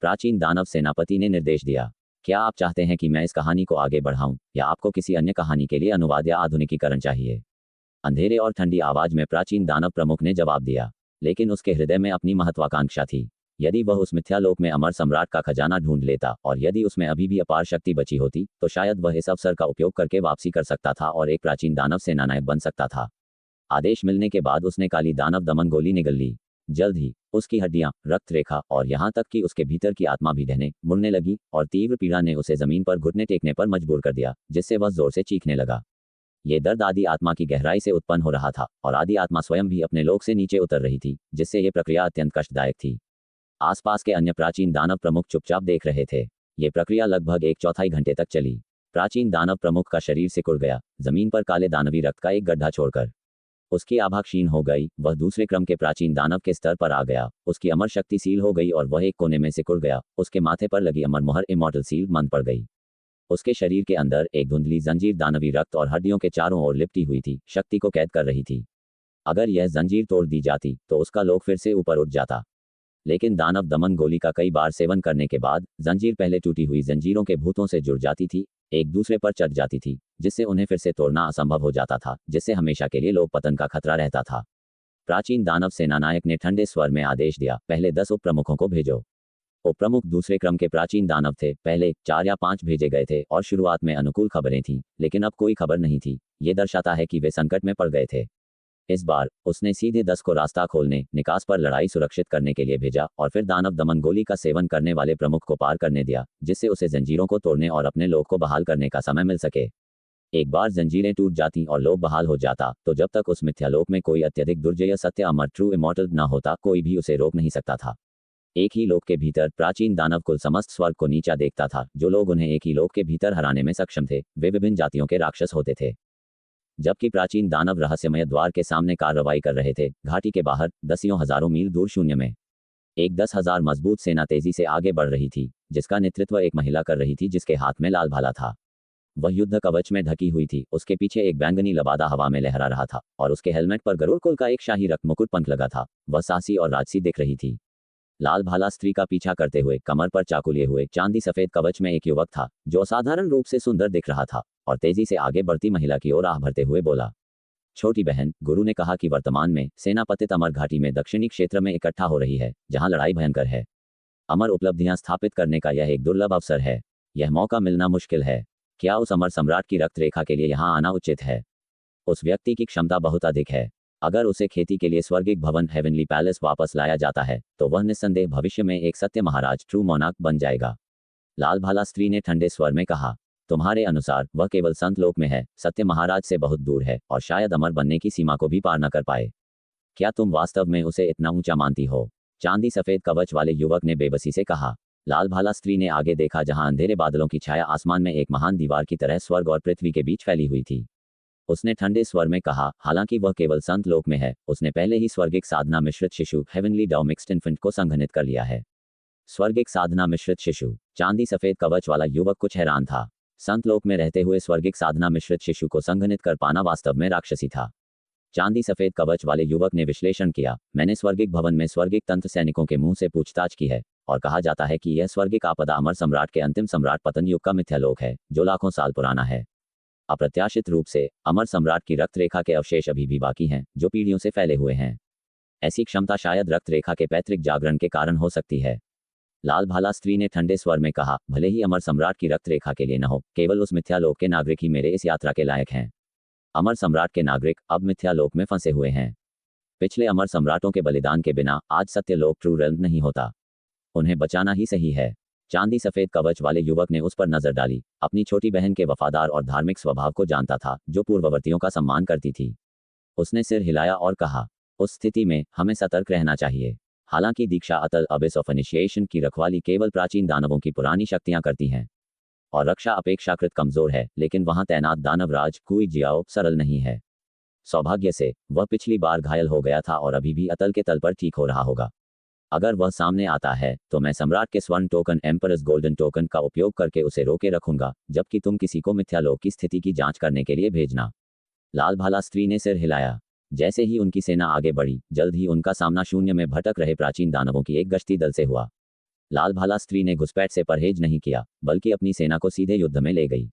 प्राचीन दानव सेनापति ने निर्देश दिया। क्या आप चाहते हैं कि मैं इस कहानी को आगे बढ़ाऊं, या आपको किसी अन्य कहानी के लिए अनुवाद या आधुनिकीकरण चाहिए? अंधेरे और ठंडी आवाज में प्राचीन दानव प्रमुख ने जवाब दिया, लेकिन उसके हृदय में अपनी महत्वाकांक्षा थी। यदि वह उस मिथ्यालोक में अमर सम्राट का खजाना ढूंढ लेता और यदि उसमें अभी भी अपार शक्ति बची होती, तो शायद वह इस अवसर का उपयोग करके वापसी कर सकता था और एक प्राचीन दानव सेनानायक बन सकता था। आदेश मिलने के बाद उसने काली दानव दमन गोली निगल ली। जल्द ही उसकी हड्डियां, रक्त रेखा और यहां तक कि उसके भीतर की आत्मा भी ढहने मुड़ने लगी और तीव्र पीड़ा ने उसे जमीन पर घुटने टेकने पर मजबूर कर दिया, जिससे वह जोर से चीखने लगा। ये दर्द आदि आत्मा की गहराई से उत्पन्न हो रहा था और आदि आत्मा स्वयं भी अपने लोक से नीचे उतर रही थी, जिससे यह प्रक्रिया अत्यंत कष्टदायक थी। आसपास के अन्य प्राचीन दानव प्रमुख चुपचाप देख रहे थे। ये प्रक्रिया लगभग 1/4 घंटे तक चली। प्राचीन दानव प्रमुख का शरीर सिकुड़ गया, जमीन पर काले दानवी रक्त का एक गड्ढा छोड़कर। उसकी आभा क्षीण हो गई, वह दूसरे क्रम के प्राचीन दानव के स्तर पर आ गया। उसकी अमर शक्ति सील हो गई और वह एक कोने में सिकुड़ गया। उसके माथे पर लगी अमर मुहर इमॉर्टल सील मंद पड़ गई। उसके शरीर के अंदर एक धुंधली जंजीर दानवी रक्त और हड्डियों के चारों ओर लिपटी हुई थी, शक्ति को कैद कर रही थी। अगर यह जंजीर तोड़ दी जाती तो उसका लोक फिर से ऊपर उठ जाता, लेकिन दानव दमन गोली का कई बार सेवन करने के बाद जंजीर पहले टूटी हुई जंजीरों के भूतों से जुड़ जाती थी एक दूसरे पर चढ़ जाती थी, जिससे उन्हें फिर से तोड़ना असंभव हो जाता था, जिससे हमेशा के लिए लोक पतन का खतरा रहता था। प्राचीन दानव सेनानायक ने ठंडे स्वर में आदेश दिया, पहले 10 उप प्रमुखों को भेजो। उप प्रमुख दूसरे क्रम के प्राचीन दानव थे, पहले 4 या 5 भेजे गए थे और शुरुआत में अनुकूल खबरें थीं, लेकिन अब कोई खबर नहीं थी। ये दर्शाता है कि वे संकट में पड़ गए थे। इस बार उसने सीधे 10 को रास्ता खोलने, निकास पर लड़ाई सुरक्षित करने के लिए भेजा और फिर दानव दमन गोली का सेवन करने वाले प्रमुख को पार करने दिया, जिससे उसे जंजीरों को तोड़ने और अपने लोग को बहाल करने का समय मिल सके। एक बार जंजीरें टूट जाती और लोग बहाल हो जाता, तो जब तक उस मिथ्यालोक में कोई अत्यधिक दुर्जय सत्य अमर ट्रू इमॉर्टल न होता, कोई भी उसे रोक नहीं सकता था। एक ही लोक के भीतर प्राचीन दानव कुल समस्त स्वर्ग को नीचा देखता था। जो लोग उन्हें एक ही लोक के भीतर हराने में सक्षम थे, वे विभिन्न जातियों के राक्षस होते थे। जबकि प्राचीन दानव रहस्यमय द्वार के सामने कार्रवाई कर रहे थे, घाटी के बाहर दसियों हजारों मील दूर शून्य में एक 10,000 मजबूत सेना तेजी से आगे बढ़ रही थी, जिसका नेतृत्व एक महिला कर रही थी, जिसके हाथ में लाल भाला था। वह युद्ध कवच में ढकी हुई थी, उसके पीछे एक बैंगनी लबादा हवा में लहरा रहा था और उसके हेलमेट पर गरुड़ कुल का एक शाही रक्त मुकुट पंख लगा था। वह साहसी और राजसी दिख रही थी। लाल भाला स्त्री का पीछा करते हुए कमर पर चाकू लिए हुए चांदी सफेद कवच में एक युवक था, जो असाधारण रूप से सुंदर दिख रहा था और तेजी से आगे बढ़ती महिला की ओर आह भरते हुए बोला, छोटी बहन, गुरु ने कहा कि वर्तमान में सेना पतित अमर घाटी में दक्षिणी क्षेत्र में इकट्ठा हो रही है, जहां लड़ाई भयंकर है। अमर उपलब्धियां स्थापित करने का यह एक दुर्लभ अवसर है। यह मौका मिलना मुश्किल है। क्या उस अमर सम्राट की रक्त रेखा के लिए यहाँ आना उचित है? उस व्यक्ति की क्षमता बहुत अधिक है। अगर उसे खेती के लिए स्वर्गिक भवन हेवनली पैलेस वापस लाया जाता है, तो वह निस्संदेह भविष्य में एक सत्य महाराज ट्रू मोनार्क बन जाएगा। लाल भाला स्त्री ने ठंडे स्वर में कहा, तुम्हारे अनुसार वह केवल संत लोक में है, सत्य महाराज से बहुत दूर है और शायद अमर बनने की सीमा को भी पार न कर पाए। क्या तुम वास्तव में उसे इतना ऊंचा मानती हो? चांदी सफेद कवच वाले युवक ने बेबसी से कहा। लाल भाला स्त्री ने आगे देखा, जहां अंधेरे बादलों की छाया आसमान में एक महान दीवार की तरह स्वर्ग और पृथ्वी के बीच फैली हुई थी। उसने ठंडे स्वर में कहा, हालांकि वह केवल संत लोक में है, उसने पहले ही स्वर्गिक साधना मिश्रित शिशु हेवनली डाउ मिक्स्ड इन्फेंट को संघनित कर लिया है। स्वर्गिक साधना मिश्रित शिशु। चांदी सफेद कवच वाला युवक कुछ हैरान था। संत लोक में रहते हुए स्वर्गिक साधना मिश्रित शिशु को संघनित कर पाना वास्तव में राक्षसी था। चांदी सफेद कवच वाले युवक ने विश्लेषण किया, मैंने स्वर्गिक भवन में स्वर्गिक तंत्र सैनिकों के मुंह से पूछताछ की है और कहा जाता है कि यह स्वर्गिक आपदा अमर सम्राट के अंतिम सम्राट पतन युग का मिथ्यालोक है, जो लाखों साल पुराना है। अप्रत्याशित रूप से अमर सम्राट की रक्त रेखा के अवशेष अभी भी बाकी हैं, जो पीढ़ियों से फैले हुए हैं। ऐसी क्षमता शायद रक्त रेखा के पैतृक जागरण के कारण हो सकती है। लाल भाला स्त्री ने ठंडे स्वर में कहा, भले ही अमर सम्राट की रक्त रेखा के लिए न हो, केवल उस मिथ्यालोक के नागरिक ही मेरे इस यात्रा के लायक हैं। अमर सम्राट के नागरिक अब मिथ्यालोक में फंसे हुए हैं। पिछले अमर सम्राटों के बलिदान के बिना आज सत्यलोक ट्रू रेल्म नहीं होता। उन्हें बचाना ही सही है। चांदी सफेद कवच वाले युवक ने उस पर नजर डाली। अपनी छोटी बहन के वफादार और धार्मिक स्वभाव को जानता था, जो पूर्ववर्तियों का सम्मान करती थी। उसने सिर हिलाया और कहा, उस स्थिति में हमें सतर्क रहना चाहिए। हालांकि दीक्षा अतल अबिस ऑफ इनिशिएशन की रखवाली केवल प्राचीन दानवों की पुरानी शक्तियां करती हैं और रक्षा अपेक्षाकृत कमजोर है, लेकिन वहां तैनात दानवराज कुई जियाओ सरल नहीं है। सौभाग्य से वह पिछली बार घायल हो गया था और अभी भी अतल के तल पर ठीक हो रहा होगा। अगर वह सामने आता है, तो मैं सम्राट के स्वर्ण टोकन एम्परस गोल्डन टोकन का उपयोग करके उसे रोके रखूंगा, जबकि तुम किसी को मिथ्यालोक की स्थिति की जांच करने के लिए भेजना। लाल भाला स्त्री ने सिर हिलाया। जैसे ही उनकी सेना आगे बढ़ी, जल्द ही उनका सामना शून्य में भटक रहे प्राचीन दानवों की एक गश्ती दल से हुआ। लाल भाला स्त्री ने घुसपैठ से परहेज नहीं किया, बल्कि अपनी सेना को सीधे युद्ध में ले गई।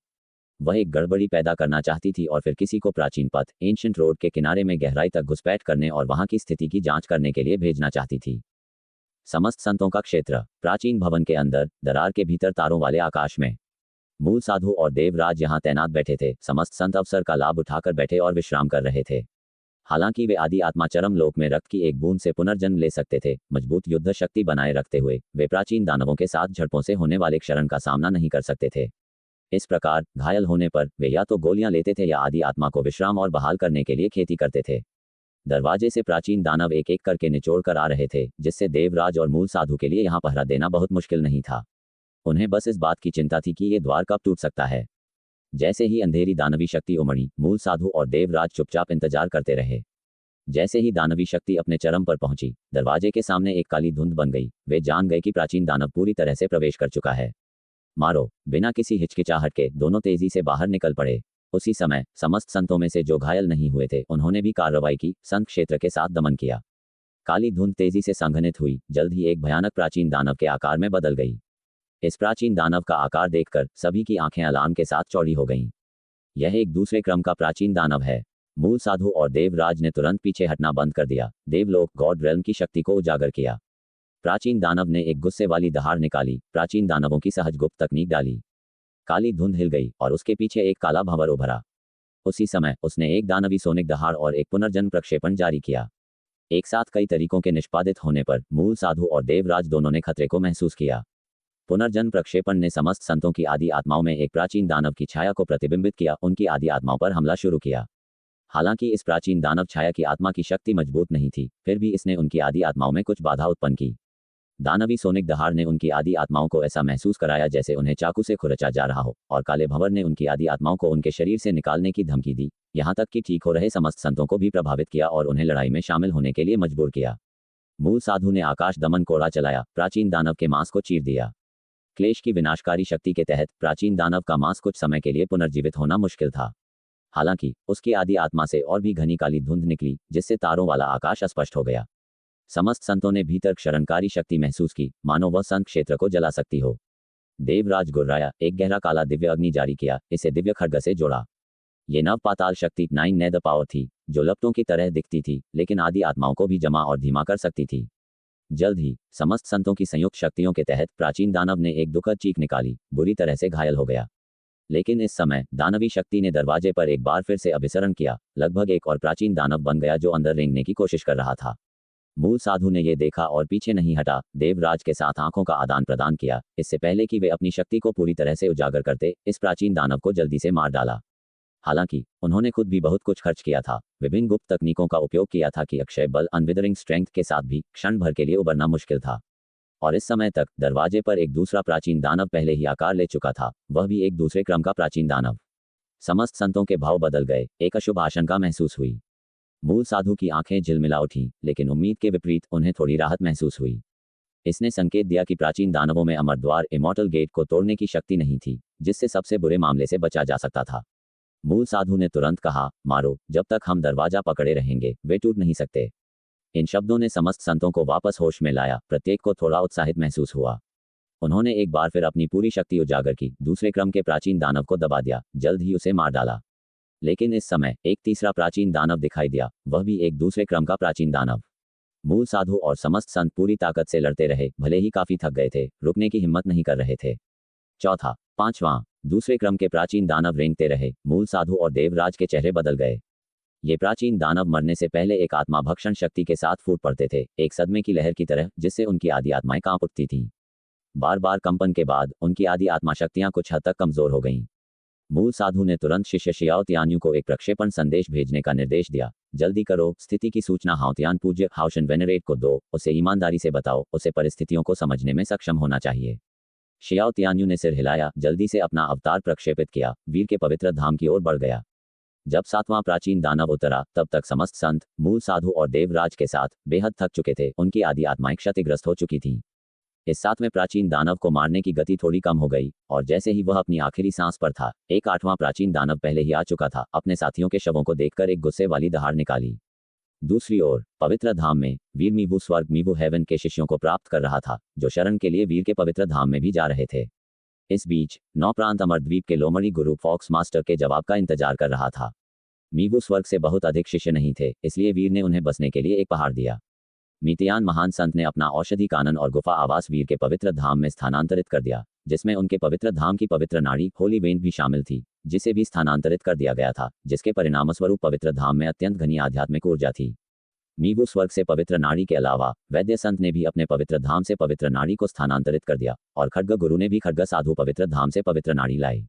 वह एक गड़बड़ी पैदा करना चाहती थी और फिर किसी को प्राचीन पथ एंशिएंट रोड के किनारे में गहराई तक घुसपैठ करने और वहां की स्थिति की जांच करने के लिए भेजना चाहती थी। समस्त संतों का क्षेत्र। प्राचीन भवन के अंदर, दरार के भीतर तारों वाले आकाश में मूल साधु और देवराज यहां तैनात बैठे थे। समस्त संत अवसर का लाभ उठाकर बैठे और विश्राम कर रहे थे। हालांकि वे आदि आत्मा चरम लोक में रक्त की एक बूंद से पुनर्जन्म ले सकते थे, मजबूत युद्ध शक्ति बनाए रखते हुए वे प्राचीन दानवों के साथ झड़पों से होने वाले क्षरण का सामना नहीं कर सकते थे। इस प्रकार घायल होने पर वे या तो गोलियां लेते थे या आदि आत्मा को विश्राम और बहाल करने के लिए खेती करते थे। दरवाजे से प्राचीन दानव एक एक करके निचोड़ कर आ रहे थे, जिससे देवराज और मूल साधु के लिए यहाँ पहरा देना बहुत मुश्किल नहीं था। उन्हें बस इस बात की चिंता थी कि ये द्वार कब टूट सकता है। जैसे ही अंधेरी दानवी शक्ति उमड़ी, मूल साधु और देवराज चुपचाप इंतजार करते रहे। जैसे ही दानवी शक्ति अपने चरम पर पहुंची, दरवाजे के सामने एक काली धुंध बन गई। वे जान गए कि प्राचीन दानव पूरी तरह से प्रवेश कर चुका है। मारो। बिना किसी हिचकिचाहट के दोनों तेजी से बाहर निकल पड़े। उसी समय समस्त संतों में से जो घायल नहीं हुए थे, उन्होंने भी कार्रवाई की, संत क्षेत्र के साथ दमन किया। काली धुंध तेजी से संघनित हुई, जल्द ही एक भयानक प्राचीन दानव के आकार में बदल गई। इस प्राचीन दानव का आकार देखकर सभी की आंखें अलार्म के साथ चौड़ी हो गईं। यह एक दूसरे क्रम का प्राचीन दानव है। मूल साधु और देवराज ने तुरंत पीछे हटना बंद कर दिया। देवलोक गॉड रेल्म की शक्ति को उजागर किया। प्राचीन दानव ने एक गुस्से वाली दहाड़ निकाली। प्राचीन दानवों की सहज गुप्त तकनीक डाली। काली धुंध हिल गई और उसके पीछे एक काला भंवर उभरा। उसी समय उसने एक दानवी सोनिक दहाड़ और एक पुनर्जन्म प्रक्षेपण जारी किया। एक साथ कई तरीकों के निष्पादित होने पर मूल साधु और देवराज दोनों ने खतरे को महसूस किया। पुनर्जन्म प्रक्षेपण ने समस्त संतों की आदि आत्माओं में एक प्राचीन दानव की छाया को प्रतिबिंबित किया, उनकी आदि आत्माओं पर हमला शुरू किया। हालांकि इस प्राचीन दानव छाया की आत्मा की शक्ति मजबूत नहीं थी, फिर भी इसने उनकी आदि आत्माओं में कुछ बाधा उत्पन्न की। दानवी सोनिक दहाड़ ने उनकी आदि आत्माओं को ऐसा महसूस कराया जैसे उन्हें चाकू से खुरचा जा रहा हो, और काले भंवर ने उनकी आदि आत्माओं को उनके शरीर से निकालने की धमकी दी, यहाँ तक कि ठीक हो रहे समस्त संतों को भी प्रभावित किया और उन्हें लड़ाई में शामिल होने के लिए मजबूर किया। मूल साधु ने आकाश दमन कोड़ा चलाया, प्राचीन दानव के मांस को चीर दिया। क्लेश की विनाशकारी शक्ति के तहत प्राचीन दानव का मांस कुछ समय के लिए पुनर्जीवित होना मुश्किल था। हालांकि उसकी आदि आत्मा से और भी घनी काली धुंध निकली, जिससे तारों वाला आकाश अस्पष्ट हो गया। समस्त संतों ने भीतर क्षरणकारी शक्ति महसूस की, मानो वह संत क्षेत्र को जला सकती हो। देवराज गुर्राया, एक गहरा काला दिव्य अग्नि जारी किया, इसे दिव्य खड्ग से जोड़ा। ये नव पाताल शक्ति 9 ने द पावर थी, जो लपटों की तरह दिखती थी, लेकिन आदि आत्माओं को भी जमा और धीमा कर सकती थी। जल्द ही समस्त संतों की संयुक्त शक्तियों के तहत प्राचीन दानव ने एक दुखद चीख निकाली, बुरी तरह से घायल हो गया। लेकिन इस समय दानवी शक्ति ने दरवाजे पर एक बार फिर से अभिसरण किया, लगभग एक और प्राचीन दानव बन गया जो अंदर रेंगने की कोशिश कर रहा था। मूल साधु ने यह देखा और पीछे नहीं हटा, देवराज के साथ आंखों का आदान प्रदान किया, इससे पहले कि वे अपनी शक्ति को पूरी तरह से उजागर करते। इस प्राचीन दानव को जल्दी से मार डाला। हालांकि उन्होंने खुद भी बहुत कुछ खर्च किया था, विभिन्न गुप्त तकनीकों का उपयोग किया था कि अक्षय बल अनविदरिंग स्ट्रेंथ के साथ भी क्षण भर के लिए उबरना मुश्किल था। और इस समय तक दरवाजे पर एक दूसरा प्राचीन दानव पहले ही आकार ले चुका था, वह भी एक दूसरे क्रम का प्राचीन दानव। समस्त संतों के भाव बदल गए, एक अशुभ आशंका महसूस हुई। मूल साधु की आंखें झिलमिला उठीं, लेकिन उम्मीद के विपरीत उन्हें थोड़ी राहत महसूस हुई। इसने संकेत दिया कि प्राचीन दानवों में अमर द्वार इमॉर्टल गेट को तोड़ने की शक्ति नहीं थी, जिससे सबसे बुरे मामले से बचा जा सकता था। मूल साधु ने तुरंत कहा, मारो, जब तक हम दरवाजा पकड़े रहेंगे वे टूट नहीं सकते। इन शब्दों ने समस्त संतों को वापस होश में लाया, प्रत्येक को थोड़ा उत्साहित महसूस हुआ। उन्होंने एक बार फिर अपनी पूरी शक्ति उजागर की, दूसरे क्रम के प्राचीन दानव को दबा दिया, जल्द ही उसे मार डाला। लेकिन इस समय एक तीसरा प्राचीन दानव दिखाई दिया, वह भी एक दूसरे क्रम का प्राचीन दानव। मूल साधु और समस्त संत पूरी ताकत से लड़ते रहे, भले ही काफी थक गए थे, रुकने की हिम्मत नहीं कर रहे थे। चौथा, पांचवां, दूसरे क्रम के प्राचीन दानव रेंगते रहे। मूल साधु और देवराज के चेहरे बदल गए। ये प्राचीन दानव मरने से पहले एक आत्मा भक्षण शक्ति के साथ फूट पड़ते थे, एक सदमे की लहर की तरह, जिससे उनकी आदि आत्माएं कांप उठती थीं। बार बार कंपन के बाद उनकी आदि आत्मा शक्तियां कुछ हद तक कमजोर हो गईं। मूल साधु ने तुरंत शिष्य शियाओ तियान्यू को एक प्रक्षेपण संदेश भेजने का निर्देश दिया। जल्दी करो, स्थिति की सूचना हाओतियान पूज्य हाउशन वेनरेट को दो, उसे ईमानदारी से बताओ, उसे परिस्थितियों को समझने में सक्षम होना चाहिए। शियाओ तियान्यू ने सिर हिलाया, जल्दी से अपना अवतार प्रक्षेपित किया, वीर के पवित्र धाम की ओर बढ़ गया। जब सातवां प्राचीन दानव उतरा, तब तक समस्त संत, मूल साधु और देवराज के साथ बेहद थक चुके थे, उनकी आदि आत्माएं क्षतिग्रस्त हो चुकी थीं। इस सातवें प्राचीन दानव को मारने की गति थोड़ी कम हो गई, और जैसे ही वह अपनी आखिरी सांस पर था, एक आठवां प्राचीन दानव पहले ही आ चुका था। अपने साथियों के शवों को देखकर एक गुस्से वाली दहाड़ निकाली। दूसरी ओर पवित्र धाम में वीर मीवू स्वर्ग मीवू हेवन के शिष्यों को प्राप्त कर रहा था, जो शरण के लिए वीर के पवित्र धाम में भी जा रहे थे। इस बीच नौ प्रांत अमरद्वीप के लोमड़ी गुरु फॉक्स मास्टर के जवाब का इंतजार कर रहा था। मीवू स्वर्ग से बहुत अधिक शिष्य नहीं थे, इसलिए वीर ने उन्हें बसने के लिए एक पहाड़ दिया। मीतियान महान संत ने अपना औषधि कानन और गुफा आवास वीर के पवित्र धाम में स्थानांतरित कर दिया, जिसमें उनके पवित्र धाम की पवित्र नाड़ी होली वेन भी शामिल थी, जिसे भी स्थानांतरित कर दिया गया था, जिसके परिणामस्वरूप पवित्र धाम में अत्यंत घनी आध्यात्मिक ऊर्जा थी। मीवू स्वर्ग से पवित्र नाड़ी के अलावा वैद्य संत ने भी अपने पवित्र धाम से पवित्र नाड़ी को स्थानांतरित कर दिया, और खड्ग गुरु ने भी खड्ग साधु पवित्र धाम से पवित्र नाड़ी लाई।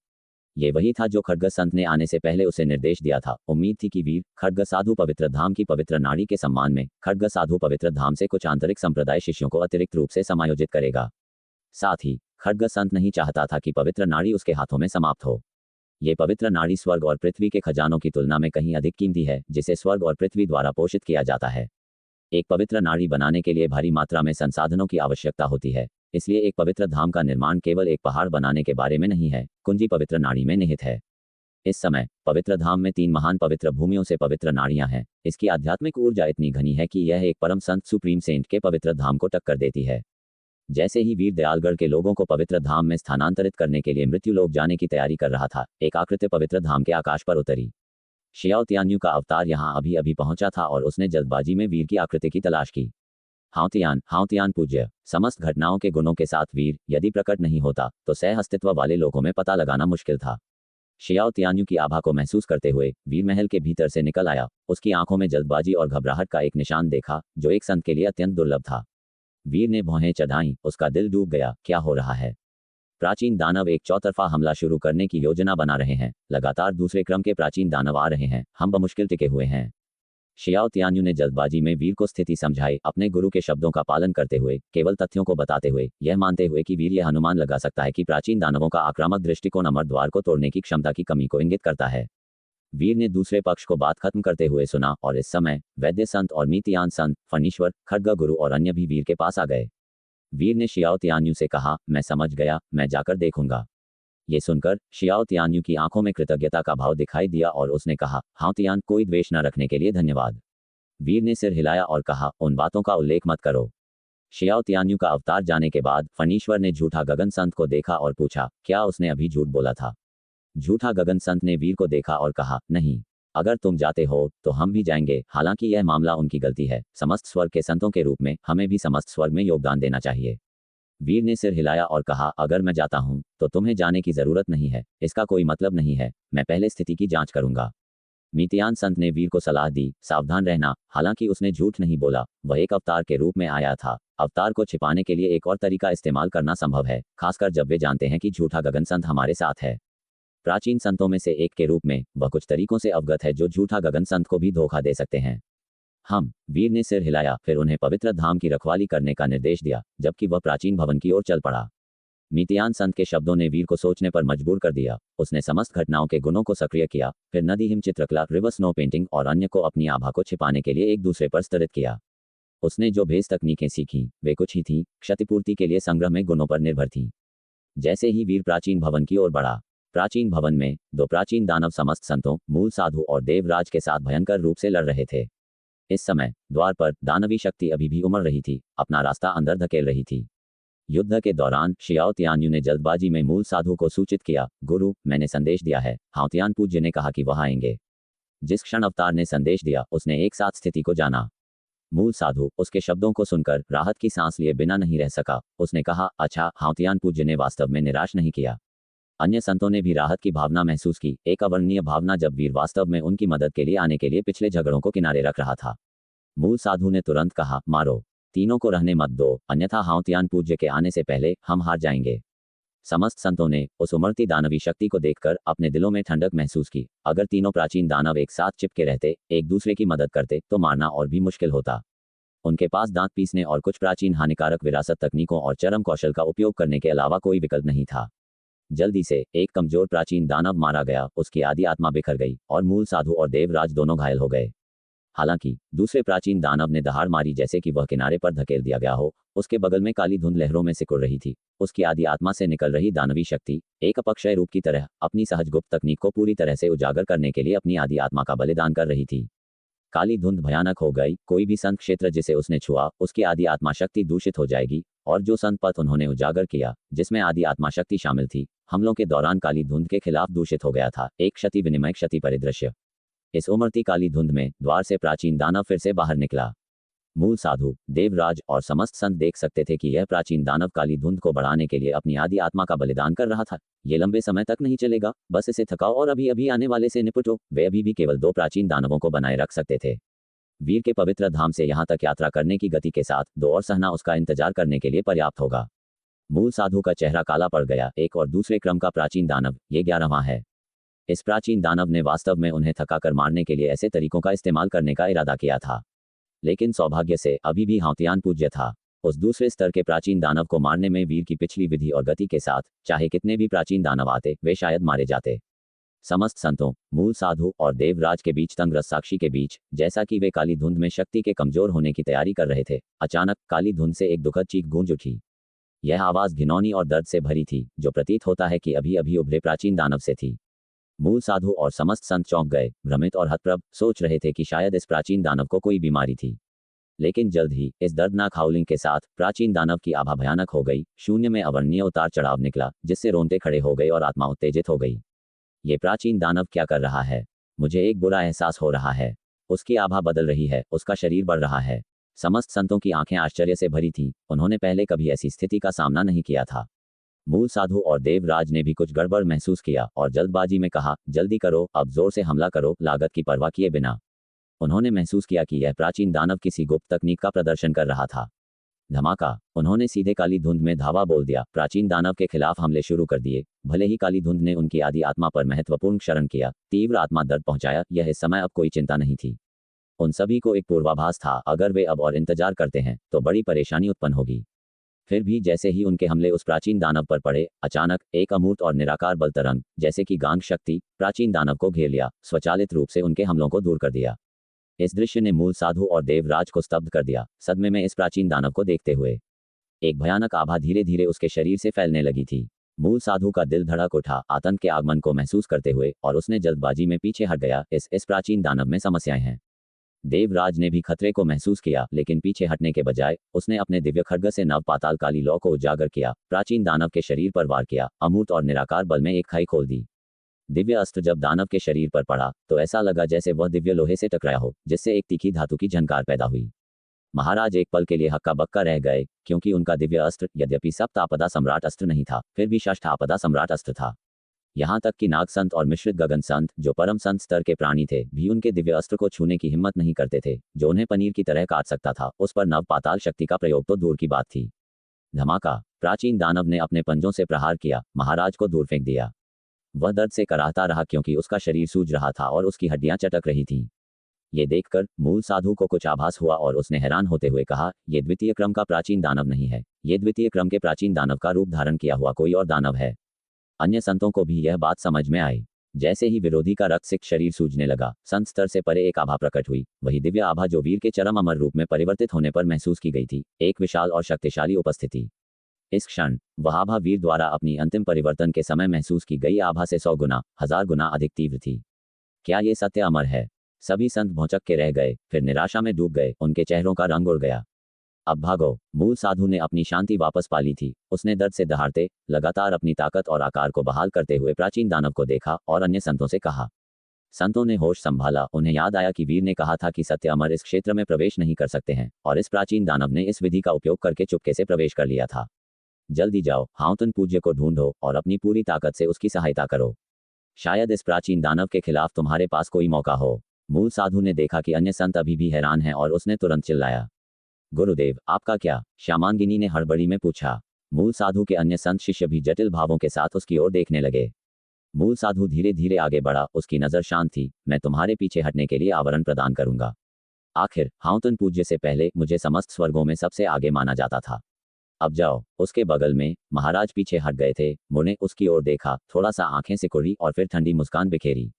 ये वही था जो खड्ग संत ने आने से पहले उसे निर्देश दिया था। उम्मीद थी कि वीर खड्ग साधु पवित्र धाम की पवित्र नाड़ी के सम्मान में खड्ग साधु पवित्र धाम से कुछ आंतरिक संप्रदाय शिष्यों को अतिरिक्त रूप से समायोजित करेगा। साथ ही खड्ग संत नहीं चाहता था कि पवित्र नाड़ी उसके हाथों में समाप्त हो। ये पवित्र नाड़ी स्वर्ग और पृथ्वी के खजानों की तुलना में कहीं अधिक कीमती है, जिसे स्वर्ग और पृथ्वी द्वारा पोषित किया जाता है। एक पवित्र नाड़ी बनाने के लिए भारी मात्रा में संसाधनों की आवश्यकता होती है, इसलिए एक पवित्र धाम का निर्माण केवल एक पहाड़ बनाने के बारे में नहीं है, कुंजी पवित्र नाड़ी में निहित है। इस समय पवित्र धाम में 3 महान पवित्र भूमियों से पवित्र नाड़ियां हैं। इसकी आध्यात्मिक ऊर्जा इतनी घनी है कि यह एक परम संत सुप्रीम सेंट के पवित्र धाम को टक्कर देती है। जैसे ही वीर दयालगढ़ के लोगों को पवित्र धाम में स्थानांतरित करने के लिए मृत्युलोक जाने की तैयारी कर रहा था, एक आकृति पवित्र धाम के आकाश पर उतरी। शियाओ तियान्यू का अवतार यहाँ अभी अभी पहुंचा था और उसने जल्दबाजी में वीर की आकृति की तलाश की। हाउतियान पूज्य, समस्त घटनाओं के गुणों के साथ वीर यदि प्रकट नहीं होता तो सह अस्तित्व वाले लोगों में पता लगाना मुश्किल था। शियाओ तियान्यू की आभा को महसूस करते हुए वीर महल के भीतर से निकल आया। उसकी आंखों में जल्दबाजी और घबराहट का एक निशान देखा जो एक संत के लिए अत्यंत दुर्लभ था। वीर ने भौहें चढ़ाईं, उसका दिल डूब गया। क्या हो रहा है? प्राचीन दानव एक चौतरफा हमला शुरू करने की योजना बना रहे हैं। लगातार दूसरे क्रम के प्राचीन दानव आ रहे हैं। हम बमुश्किल टिके हुए हैं। शियाओ तियान्यू ने जल्दबाजी में वीर को स्थिति समझाई, अपने गुरु के शब्दों का पालन करते हुए, केवल तथ्यों को बताते हुए, यह मानते हुए कि वीर यह अनुमान लगा सकता है कि प्राचीन दानवों का आक्रामक दृष्टिकोण अमर द्वार को तोड़ने की क्षमता की कमी को इंगित करता है। वीर ने दूसरे पक्ष को बात खत्म करते हुए सुना और इस समय वैद्य संत और मीतियान संत, फणीश्वर, खड्ग गुरु और अन्य भी वीर के पास आ गए। वीर ने शियाओ तियान्यू से कहा, मैं समझ गया, मैं जाकर देखूंगा। ये सुनकर शियाओ तियान्यू की आंखों में कृतज्ञता का भाव दिखाई दिया और उसने कहा, हाँ तियान, कोई द्वेष न रखने के लिए धन्यवाद। वीर ने सिर हिलाया और कहा, उन बातों का उल्लेख मत करो। शियाओ तियान्यू का अवतार जाने के बाद फणीश्वर ने झूठा गगन संत को देखा और पूछा, क्या उसने अभी झूठ बोला था? झूठा गगन संत ने वीर को देखा और कहा, नहीं, अगर तुम जाते हो तो हम भी जाएंगे। हालांकि यह मामला उनकी गलती है। समस्त स्वर्ग के संतों के रूप में हमें भी समस्त स्वर्ग में योगदान देना चाहिए। वीर ने सिर हिलाया और कहा, अगर मैं जाता हूं तो तुम्हें जाने की जरूरत नहीं है। इसका कोई मतलब नहीं है। मैं पहले स्थिति की जांच करूंगा। मीतियान संत ने वीर को सलाह दी, सावधान रहना। हालांकि उसने झूठ नहीं बोला। वह एक अवतार के रूप में आया था। अवतार को छिपाने के लिए एक और तरीका इस्तेमाल करना संभव है, खासकर जब वे जानते हैं कि झूठा गगन संत हमारे साथ है। प्राचीन संतों में से एक के रूप में वह कुछ तरीकों से अवगत है जो झूठा गगन संत को भी धोखा दे सकते हैं। वीर ने सिर हिलाया, फिर उन्हें पवित्र धाम की रखवाली करने का निर्देश दिया, जबकि वह प्राचीन भवन की ओर चल पड़ा। मीतियान संत के शब्दों ने वीर को सोचने पर मजबूर कर दिया। उसने समस्त घटनाओं के गुणों को सक्रिय किया, फिर नदी हिम चित्रकला, रिवर स्नो पेंटिंग और अन्य को अपनी आभा को छिपाने के लिए एक दूसरे पर स्तरित किया। उसने जो भेज तकनीकें सीखीं वे कुछ ही थीं, क्षतिपूर्ति के लिए संग्रह में गुणों पर निर्भर थीं। जैसे ही वीर प्राचीन भवन की ओर बढ़ा, प्राचीन भवन में दो प्राचीन दानव समस्त संतों, मूल साधु और देवराज के साथ भयंकर रूप से लड़ रहे थे। इस समय द्वार पर दानवी शक्ति अभी भी उमड़ रही थी, अपना रास्ता अंदर धकेल रही थी। युद्ध के दौरान शियाओ तियान्यू ने जल्दबाजी में मूल साधु को सूचित किया, गुरु, मैंने संदेश दिया है। हाउतियान पूज्य ने कहा कि वह आएंगे। जिस क्षण अवतार ने संदेश दिया उसने एक साथ स्थिति को जाना। मूल साधु उसके शब्दों को सुनकर राहत की सांस लिए बिना नहीं रह सका। उसने कहा, अच्छा, हाउतियान पूज्य ने वास्तव में निराश नहीं किया। अन्य संतों ने भी राहत की भावना महसूस की, एक अवर्णनीय भावना, जब वीर वास्तव में उनकी मदद के लिए आने के लिए पिछले झगड़ों को किनारे रख रहा था। मूल साधु ने तुरंत कहा, मारो, तीनों को रहने मत दो, अन्यथा हाउतियान पूज्य के आने से पहले हम हार जाएंगे। समस्त संतों ने उस उमड़ती दानवी शक्ति को देखकर अपने दिलों में ठंडक महसूस की। अगर तीनों प्राचीन दानव एक साथ चिपके रहते, एक दूसरे की मदद करते, तो मारना और भी मुश्किल होता। उनके पास दांत पीसने और कुछ प्राचीन हानिकारक विरासत तकनीकों और चरम कौशल का उपयोग करने के अलावा कोई विकल्प नहीं था। जल्दी से एक कमजोर प्राचीन दानव मारा गया, उसकी आदि आत्मा बिखर गई और मूल साधु और देवराज दोनों घायल हो गए। हालांकि दूसरे प्राचीन दानव ने दहाड़ मारी जैसे कि वह किनारे पर धकेल दिया गया हो। उसके बगल में काली धुंध लहरों में सिकुड़ रही थी। उसकी आदि आत्मा से निकल रही दानवी शक्ति एक अपक्षय रूप की तरह अपनी सहज गुप्त तकनीक को पूरी तरह से उजागर करने के लिए अपनी आदि आत्मा का बलिदान कर रही थी। काली धुंध भयानक हो गई। कोई भी संत क्षेत्र जिसे उसने छुआ, उसकी आदि आत्मा शक्ति दूषित हो जाएगी। और जो संत पथ उन्होंने उजागर किया, जिसमें आदि आत्मा शक्ति शामिल थी, हमलों के दौरान काली धुंध के खिलाफ दूषित हो गया था। एक क्षति विनिमय क्षति परिदृश्य। इस उमड़ती काली धुंध में द्वार से प्राचीन दानव फिर से बाहर निकला। मूल साधु, देवराज और समस्त संत देख सकते थे कि यह प्राचीन दानव काली धुंध को बढ़ाने के लिए अपनी आदि आत्मा का बलिदान कर रहा था। ये लंबे समय तक नहीं चलेगा, बस इसे थकाओ और अभी अभी आने वाले से निपटो। वे अभी भी केवल दो प्राचीन दानवों को बनाए रख सकते थे। वीर के पवित्र धाम से यहाँ तक यात्रा करने की गति के साथ दो और सहना उसका इंतजार करने के लिए पर्याप्त होगा। मूल साधु का चेहरा काला पड़ गया। एक और दूसरे क्रम का प्राचीन दानव, ये 11वां है। इस प्राचीन दानव ने वास्तव में उन्हें थकाकर मारने के लिए ऐसे तरीकों का इस्तेमाल करने का इरादा किया था, लेकिन सौभाग्य से अभी भी हाउतियान पूज्य था। उस दूसरे स्तर के प्राचीन दानव को मारने में वीर की पिछली विधि और गति के साथ चाहे कितने भी प्राचीन दानव आते, वे शायद मारे जाते। समस्त संतों, मूल साधु और देवराज के बीच तंग रस साक्षी के बीच, जैसा कि वे काली धुंध में शक्ति के कमजोर होने की तैयारी कर रहे थे, अचानक काली धुंध से एक दुखद चीख गूंज उठी। यह आवाज घिनौनी और दर्द से भरी थी, जो प्रतीत होता है कि अभी अभी उभरे प्राचीन दानव से थी। मूल साधु और समस्त संत चौंक गए, भ्रमित और हतप्रभ, सोच रहे थे कि शायद इस प्राचीन दानव को कोई बीमारी थी। लेकिन जल्द ही इस दर्दनाक हाउलिंग के साथ प्राचीन दानव की आभा भयानक हो गई। शून्य में अवर्णनीय उतार चढ़ाव निकला, जिससे रोंगटे खड़े हो गए और आत्मा उत्तेजित हो गई। ये प्राचीन दानव क्या कर रहा है? मुझे एक बुरा एहसास हो रहा है। उसकी आभा बदल रही है, उसका शरीर बढ़ रहा है। समस्त संतों की आंखें आश्चर्य से भरी थीं। उन्होंने पहले कभी ऐसी स्थिति का सामना नहीं किया था। मूल साधु और देवराज ने भी कुछ गड़बड़ महसूस किया और जल्दबाजी में कहा, जल्दी करो, अब जोर से हमला करो, लागत की परवाह किए बिना। उन्होंने महसूस किया कि यह प्राचीन दानव किसी गुप्त तकनीक का प्रदर्शन कर रहा था। धमाका! उन्होंने सीधे काली धुंध में धावा बोल दिया। प्राचीन दानव के खिलाफ हमले शुरू कर दिए। भले ही काली धुंध ने उनकी आदि आत्मा पर महत्वपूर्ण क्षरण किया, तीव्र आत्मा दर्द पहुंचाया, यह इस समय अब कोई चिंता नहीं थी। उन सभी को एक पूर्वाभास था, अगर वे अब और इंतजार करते हैं तो बड़ी परेशानी उत्पन्न होगी। फिर भी जैसे ही उनके हमले उस प्राचीन दानव पर पड़े, अचानक एक अमूर्त और निराकार बल तरंग, जैसे कि गांग शक्ति, प्राचीन दानव को घेर लिया, स्वचालित रूप से उनके हमलों को दूर कर दिया। इस दृश्य ने मूल साधु और देवराज को स्तब्ध कर दिया, सदमे में इस प्राचीन दानव को देखते हुए। एक भयानक आभा धीरे धीरे उसके शरीर से फैलने लगी थी। मूल साधु का दिल धड़क उठा, आतंक के आगमन को महसूस करते हुए, और उसने जल्दबाजी में पीछे हट गया। इस प्राचीन दानव में समस्याएं हैं। देवराज ने भी खतरे को महसूस किया, लेकिन पीछे हटने के बजाय उसने अपने दिव्य खड्ग से नव पाताल काली लौ को उजागर किया, प्राचीन दानव के शरीर पर वार किया, अमूर्त और निराकार बल में एक खाई खोल दी। दिव्य अस्त्र जब दानव के शरीर पर पड़ा तो ऐसा लगा जैसे वह दिव्य लोहे से टकराया हो, जिससे एक तीखी धातु की झनकार पैदा हुई। महाराज एक पल के लिए हक्का बक्का रह गए, क्योंकि उनका दिव्य अस्त्र यद्यपि सप्त आपदा सम्राट अस्त्र नहीं था, फिर भी षष्ठ आपदा सम्राट अस्त्र था। यहाँ तक कि नाग संत और मिश्रित गगन संत, जो परम संत स्तर के प्राणी थे, भी उनके दिव्य अस्त्र को छूने की हिम्मत नहीं करते थे, जो उन्हें पनीर की तरह काट सकता था। उस पर नव पाताल शक्ति का प्रयोग तो दूर की बात थी। धमाका! प्राचीन दानव ने अपने पंजों से प्रहार किया, महाराज को दूर फेंक दिया। वह दर्द से कराहता रहा, क्योंकि उसका शरीर सूज रहा था और उसकी हड्डियां चटक रही थीं। ये देखकर मूल साधु को कुछ आभास हुआ और उसने हैरान होते हुए कहा, ये द्वितीय क्रम का प्राचीन दानव नहीं है, ये द्वितीय क्रम के प्राचीन दानव का रूप धारण किया हुआ कोई और दानव है। अन्य संतों को भी यह बात समझ में आई। जैसे ही विरोधी का रक्त सिक्त शरीर सूजने लगा, संत स्तर से परे एक आभा प्रकट हुई, वही दिव्य आभा जो वीर के चरम अमर रूप में परिवर्तित होने पर महसूस की गई थी, एक विशाल और शक्तिशाली उपस्थिति। इस क्षण वह आभा वीर द्वारा अपनी अंतिम परिवर्तन के समय महसूस की गई आभा से 100 गुना, 1000 गुना अधिक तीव्र थी। क्या ये सत्य अमर है? सभी संत भौंचक के रह गए, फिर निराशा में डूब गए, उनके चेहरों का रंग उड़ गया। अब भागो! मूल साधु ने अपनी शांति वापस पा ली थी। उसने दर्द से दहाड़ते, लगातार अपनी ताकत और आकार को बहाल करते हुए प्राचीन दानव को देखा और अन्य संतों से कहा। संतों ने होश संभाला। उन्हें याद आया कि वीर ने कहा था कि सत्य अमर इस क्षेत्र में प्रवेश नहीं कर सकते हैं, और इस प्राचीन दानव ने इस विधि का उपयोग करके चुपके से प्रवेश कर लिया था। जल्दी जाओ, हाउतन पूज्य को ढूंढो और अपनी पूरी ताकत से उसकी सहायता करो। शायद इस प्राचीन दानव के खिलाफ तुम्हारे पास कोई मौका हो। मूल साधु ने देखा कि अन्य संत अभी भी हैरान हैं और उसने तुरंत चिल्लाया, गुरुदेव, आपका क्या? श्यामांगिनी ने हड़बड़ी में पूछा। मूल साधु के अन्य संत शिष्य भी जटिल भावों के साथ उसकी ओर देखने लगे। मूल साधु धीरे धीरे आगे बढ़ा, उसकी नजर शांत थी। मैं तुम्हारे पीछे हटने के लिए आवरण प्रदान करूंगा। आखिर हाउतन पूज्य से पहले मुझे समस्त स्वर्गों में सबसे आगे माना जाता था। अब जाओ। उसके बगल में महाराज पीछे हट गए थे। मुने उसकी ओर देखा, थोड़ा सा आंखें सिकुड़ी और फिर ठंडी मुस्कान बिखेरी।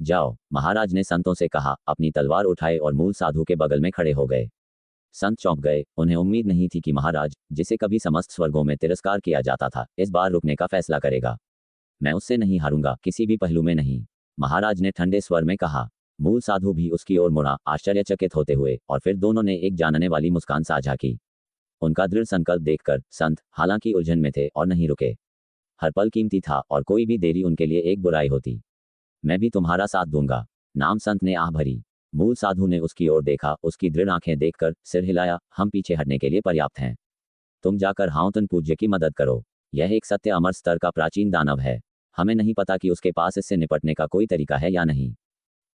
जाओ, महाराज ने संतों से कहा, अपनी तलवार उठाए और मूल साधु के बगल में खड़े हो गए। संत चौंक गए। उन्हें उम्मीद नहीं थी कि महाराज, जिसे कभी समस्त स्वर्गों में तिरस्कार किया जाता था, इस बार रुकने का फैसला करेगा। मैं उससे नहीं हारूंगा, किसी भी पहलू में नहीं, महाराज ने ठंडे स्वर में कहा। मूल साधु भी उसकी ओर मुड़ा, आश्चर्यचकित होते हुए, और फिर दोनों ने एक जानने वाली मुस्कान साझा की। उनका दृढ़ संकल्प देखकर संत हालांकि उलझन में थे और नहीं रुके। हर पल कीमती था और कोई भी देरी उनके लिए एक बुराई होती। मैं भी तुम्हारा साथ दूंगा, नाम संत ने आह भरी। मूल साधु ने उसकी ओर देखा, उसकी दृढ़ आंखें देखकर सिर हिलाया। हम पीछे हटने के लिए पर्याप्त हैं। तुम जाकर हाउतन पूज्य की मदद करो। यह एक सत्य अमर स्तर का प्राचीन दानव है। हमें नहीं पता कि उसके पास इससे निपटने का कोई तरीका है या नहीं।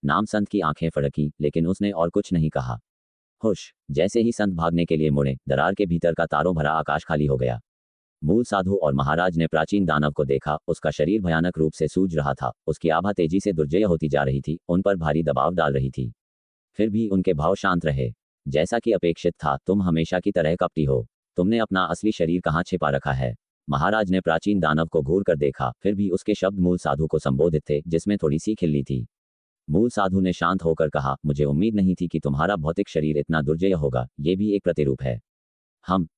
नाम संत की आंखें फड़की, लेकिन उसने और कुछ नहीं कहा। हुश! जैसे ही संत भागने के लिए मुड़े, दरार के भीतर का तारों भरा आकाश खाली हो गया। मूल साधु और महाराज ने प्राचीन दानव को देखा। उसका शरीर भयानक रूप से सूज रहा था, उसकी आभा तेजी से दुर्जय होती जा रही थी, उन पर भारी दबाव डाल रही थी। फिर भी उनके भाव शांत रहे। जैसा कि अपेक्षित था, तुम हमेशा की तरह कपटी हो। तुमने अपना असली शरीर कहाँ छिपा रखा है? महाराज ने प्राचीन दानव को घूर कर देखा, फिर भी उसके शब्द मूल साधु को संबोधित थे, जिसमें थोड़ी सी खिल्ली थी। मूल साधु ने शांत होकर कहा, मुझे उम्मीद नहीं थी कि तुम्हारा भौतिक शरीर इतना दुर्जय होगा। ये भी एक प्रतिरूप है।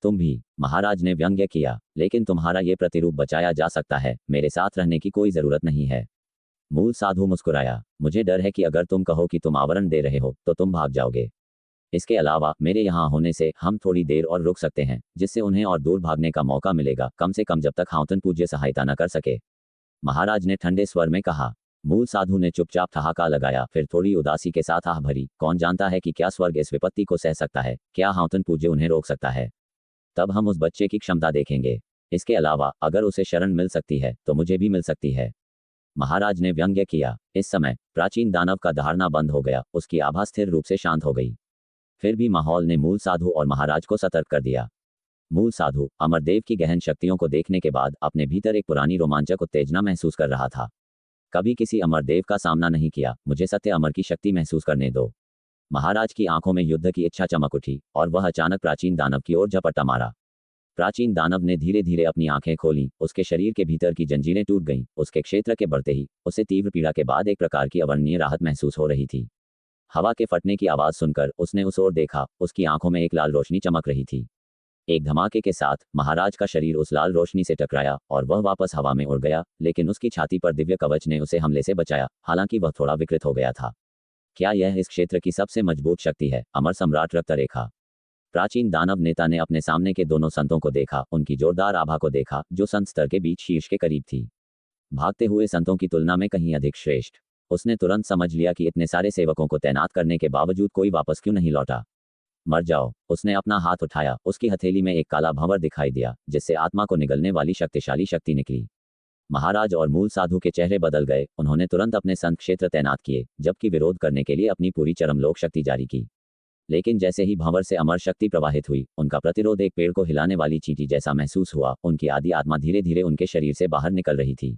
तुम भी, महाराज ने व्यंग्य किया, लेकिन तुम्हारा ये प्रतिरूप बचाया जा सकता है। मेरे साथ रहने की कोई जरूरत नहीं है। मूल साधु मुस्कुराया, मुझे डर है कि अगर तुम कहो कि तुम आवरण दे रहे हो, तो तुम भाग जाओगे। इसके अलावा मेरे यहाँ होने से हम थोड़ी देर और रुक सकते हैं, जिससे उन्हें और दूर भागने का मौका मिलेगा, कम से कम जब तक हाउतन पूज्य सहायता न कर सके। महाराज ने ठंडे स्वर में कहा। मूल साधु ने चुपचाप ठहाका लगाया, फिर थोड़ी उदासी के साथ आह भरी, कौन जानता है कि क्या स्वर्ग इस विपत्ति को सह सकता है, क्या हाउतन पूज्य उन्हें रोक सकता है। तब हम उस बच्चे की क्षमता देखेंगे। इसके अलावा अगर उसे शरण मिल सकती है तो मुझे भी मिल सकती है। महाराज ने व्यंग्य किया। इस समय प्राचीन दानव का दहाड़ना बंद हो गया, उसकी आभा स्थिर रूप से शांत हो गई। फिर भी माहौल ने मूल साधु और महाराज को सतर्क कर दिया। मूल साधु अमरदेव की गहन शक्तियों को देखने के बाद अपने भीतर एक पुरानी रोमांचक उत्तेजना महसूस कर रहा था। कभी किसी अमरदेव का सामना नहीं किया, मुझे सत्य अमर की शक्ति महसूस करने दो। महाराज की आंखों में युद्ध की इच्छा चमक उठी और वह अचानक प्राचीन दानव की ओर झपट्टा मारा। प्राचीन दानव ने धीरे धीरे अपनी आंखें खोलीं, उसके शरीर के भीतर की जंजीरें टूट गईं, उसके क्षेत्र के बढ़ते ही उसे तीव्र पीड़ा के बाद एक प्रकार की अवर्णनीय राहत महसूस हो रही थी। हवा के फटने की आवाज सुनकर उसने उस ओर देखा, उसकी आंखों में एक लाल रोशनी चमक रही थी। एक धमाके के साथ महाराज का शरीर उस लाल रोशनी से टकराया और वह वापस हवा में उड़ गया, लेकिन उसकी छाती पर दिव्य कवच ने उसे हमले से बचाया, हालांकि वह थोड़ा विकृत हो गया था। क्या यह इस क्षेत्र की सबसे मजबूत शक्ति है? अमर सम्राट रक्तरेखा। प्राचीन दानव नेता ने अपने सामने के दोनों संतों को देखा, उनकी जोरदार आभा को देखा जो संत स्तर के बीच शीर्ष के करीब थी, भागते हुए संतों की तुलना में कहीं अधिक श्रेष्ठ। उसने तुरंत समझ लिया कि इतने सारे सेवकों को तैनात करने के बावजूद कोई वापस क्यों नहीं लौटा। मर जाओ। उसने अपना हाथ उठाया, उसकी हथेली में एक काला भंवर दिखाई दिया, जिससे आत्मा को निगलने वाली शक्तिशाली शक्ति निकली। महाराज और मूल साधु के चेहरे बदल गए, उन्होंने तुरंत अपने संत क्षेत्र तैनात किए, जबकि विरोध करने के लिए अपनी पूरी चरमलोक शक्ति जारी की। लेकिन जैसे ही भंवर से अमर शक्ति प्रवाहित हुई, उनका प्रतिरोध एक पेड़ को हिलाने वाली चींटी जैसा महसूस हुआ, उनकी आदि आत्मा धीरे धीरे उनके शरीर से बाहर निकल रही थी।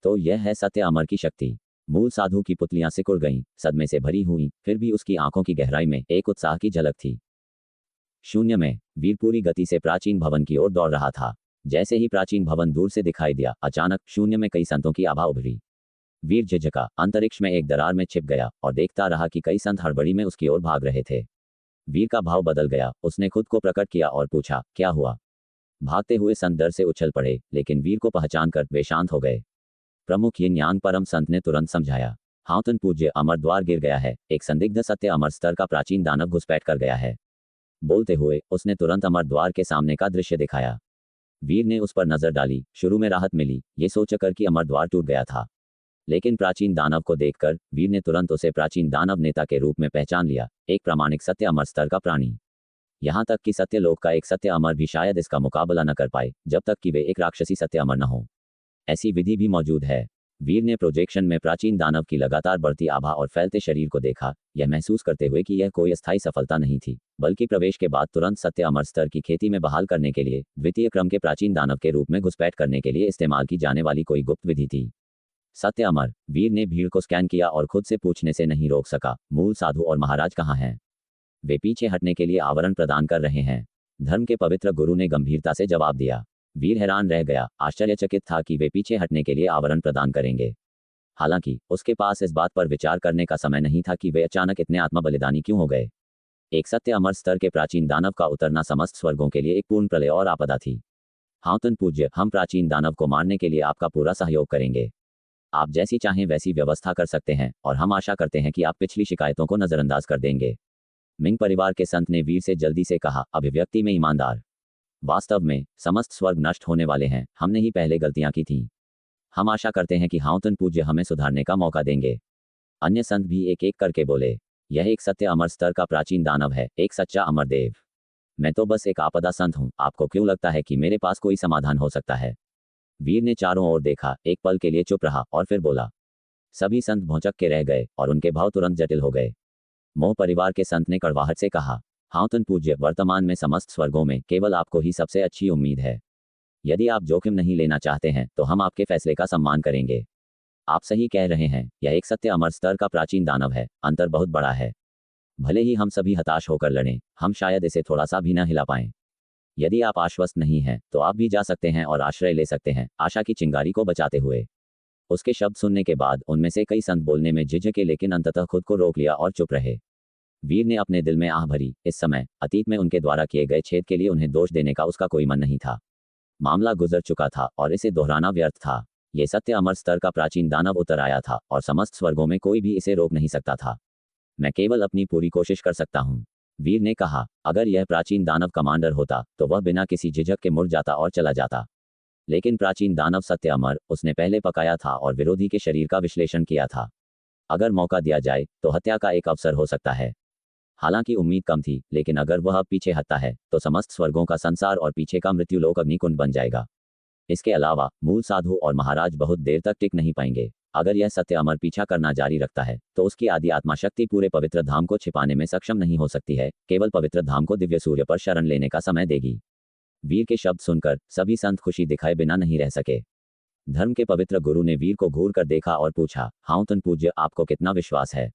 तो यह है सत्य अमर की शक्ति। मूल साधु की पुतलियां सिकुड़ गईं, सदमे से भरी हुई, फिर भी उसकी आंखों की गहराई में एक उत्साह की झलक थी। शून्य में वीर पूरी गति से प्राचीन भवन की ओर दौड़ रहा था। जैसे ही प्राचीन भवन दूर से दिखाई दिया, अचानक शून्य में कई संतों की आभा उभरी। वीर झिझका, अंतरिक्ष में एक दरार में छिप गया और देखता रहा कि कई संत हड़बड़ी में उसकी ओर भाग रहे थे। वीर का भाव बदल गया, उसने खुद को प्रकट किया और पूछा, क्या हुआ? भागते हुए संत डर से उछल पड़े, लेकिन वीर को पहचान कर वे शांत हो गए। प्रमुख यिन यांग परम संत ने तुरंत समझाया, हाउतन पूज्य, अमर द्वार गिर गया है, एक संदिग्ध सत्य अमर स्तर का प्राचीन दानव घुसपैठ कर गया है। बोलते हुए उसने तुरंत अमर द्वार के सामने का दृश्य दिखाया। वीर ने उस पर नजर डाली। शुरू में राहत मिली, ये सोचकर कि अमर द्वार टूट गया था, लेकिन प्राचीन दानव को देखकर वीर ने तुरंत उसे प्राचीन दानव नेता के रूप में पहचान लिया, एक प्रामाणिक सत्य अमर स्तर का प्राणी। यहाँ तक कि सत्यलोक का एक सत्य अमर भी शायद इसका मुकाबला न कर पाए, जब तक कि वे एक राक्षसी सत्य अमर न हो। ऐसी विधि भी मौजूद है। वीर ने प्रोजेक्शन में प्राचीन दानव की लगातार बढ़ती आभा और फैलते शरीर को देखा, यह महसूस करते हुए कि यह कोई अस्थायी सफलता नहीं थी, बल्कि प्रवेश के बाद तुरंत सत्य अमर स्तर की खेती में बहाल करने के लिए द्वितीय क्रम के प्राचीन दानव के रूप में घुसपैठ करने के लिए इस्तेमाल की जाने वाली कोई गुप्त विधि थी। सत्य अमर। वीर ने भीड़ को स्कैन किया और खुद से पूछने से नहीं रोक सका, मूल साधु और महाराज कहाँ हैं? वे पीछे हटने के लिए आवरण प्रदान कर रहे हैं। धर्म के पवित्र गुरु ने गंभीरता से जवाब दिया। वीर हैरान रह गया, आश्चर्यचकित था कि वे पीछे हटने के लिए आवरण प्रदान करेंगे। हालांकि उसके पास इस बात पर विचार करने का समय नहीं था कि वे अचानक इतने आत्मा बलिदानी क्यों हो गए। एक सत्य अमर स्तर के प्राचीन दानव का उतरना समस्त स्वर्गों के लिए एक पूर्ण प्रलय और आपदा थी। हाउतन पूज्य, हम प्राचीन दानव को मारने के लिए आपका पूरा सहयोग करेंगे। आप जैसी चाहें वैसी व्यवस्था कर सकते हैं और हम आशा करते हैं कि आप पिछली शिकायतों को नजरअंदाज कर देंगे। मिंग परिवार के संत ने वीर से जल्दी से कहा, अभिव्यक्ति में ईमानदार। वास्तव में समस्त स्वर्ग नष्ट होने वाले हैं, हमने ही पहले गलतियां की थीं। हम आशा करते हैं कि हाउतन पूज्य हमें सुधारने का मौका देंगे। अन्य संत भी एक एक करके बोले, यह एक सत्य अमर स्तर का प्राचीन दानव है, एक सच्चा अमर देव। मैं तो बस एक आपदा संत हूं, आपको क्यों लगता है कि मेरे पास कोई समाधान हो सकता है? वीर ने चारों ओर देखा, एक पल के लिए चुप रहा और फिर बोला। सभी संत भौंचक के रह गए और उनके भाव तुरंत जटिल हो गए। मोह परिवार के संत ने कड़वाहट से कहा, हाउतन पूज्य, वर्तमान में समस्त स्वर्गों में केवल आपको ही सबसे अच्छी उम्मीद है। यदि आप जोखिम नहीं लेना चाहते हैं तो हम आपके फैसले का सम्मान करेंगे। आप सही कह रहे हैं, यह एक सत्य अमर स्तर का प्राचीन दानव है, अंतर बहुत बड़ा है। भले ही हम सभी हताश होकर लड़ें, हम शायद इसे थोड़ा सा भी न हिला पाएं। यदि आप आश्वस्त नहीं हैं तो आप भी जा सकते हैं और आश्रय ले सकते हैं, आशा की चिंगारी को बचाते हुए। उसके शब्द सुनने के बाद उनमें से कई संत बोलने में झिझके, लेकिन अंततः खुद को रोक लिया और चुप रहे। वीर ने अपने दिल में आह भरी। इस समय अतीत में उनके द्वारा किए गए छेद के लिए उन्हें दोष देने का उसका कोई मन नहीं था। मामला गुजर चुका था और इसे दोहराना व्यर्थ था। ये सत्य अमर स्तर का प्राचीन दानव उतर आया था और समस्त स्वर्गों में कोई भी इसे रोक नहीं सकता था। मैं केवल अपनी पूरी कोशिश कर सकता हूँ। वीर ने कहा, अगर यह प्राचीन दानव कमांडर होता तो वह बिना किसी झिझक के मुड़ जाता और चला जाता। लेकिन प्राचीन दानव सत्य अमर, उसने पहले पकाया था और विरोधी के शरीर का विश्लेषण किया था। अगर मौका दिया जाए तो हत्या का एक अवसर हो सकता है। हालांकि उम्मीद कम थी, लेकिन अगर वह अब पीछे हटता है तो समस्त स्वर्गों का संसार और पीछे का मृत्युलोक अग्निकुंड बन जाएगा। इसके अलावा मूल साधु और महाराज बहुत देर तक टिक नहीं पाएंगे। अगर यह सत्य अमर पीछा करना जारी रखता है तो उसकी आदि आत्मा शक्ति पूरे पवित्र धाम को छिपाने में सक्षम नहीं हो सकती है, केवल पवित्र धाम को दिव्य सूर्य पर शरण लेने का समय देगी। वीर के शब्द सुनकर सभी संत खुशी दिखाए बिना नहीं रह सके। धर्म के पवित्र गुरु ने वीर को घूर कर देखा और पूछा, हाउतन पूज्य, आपको कितना विश्वास है?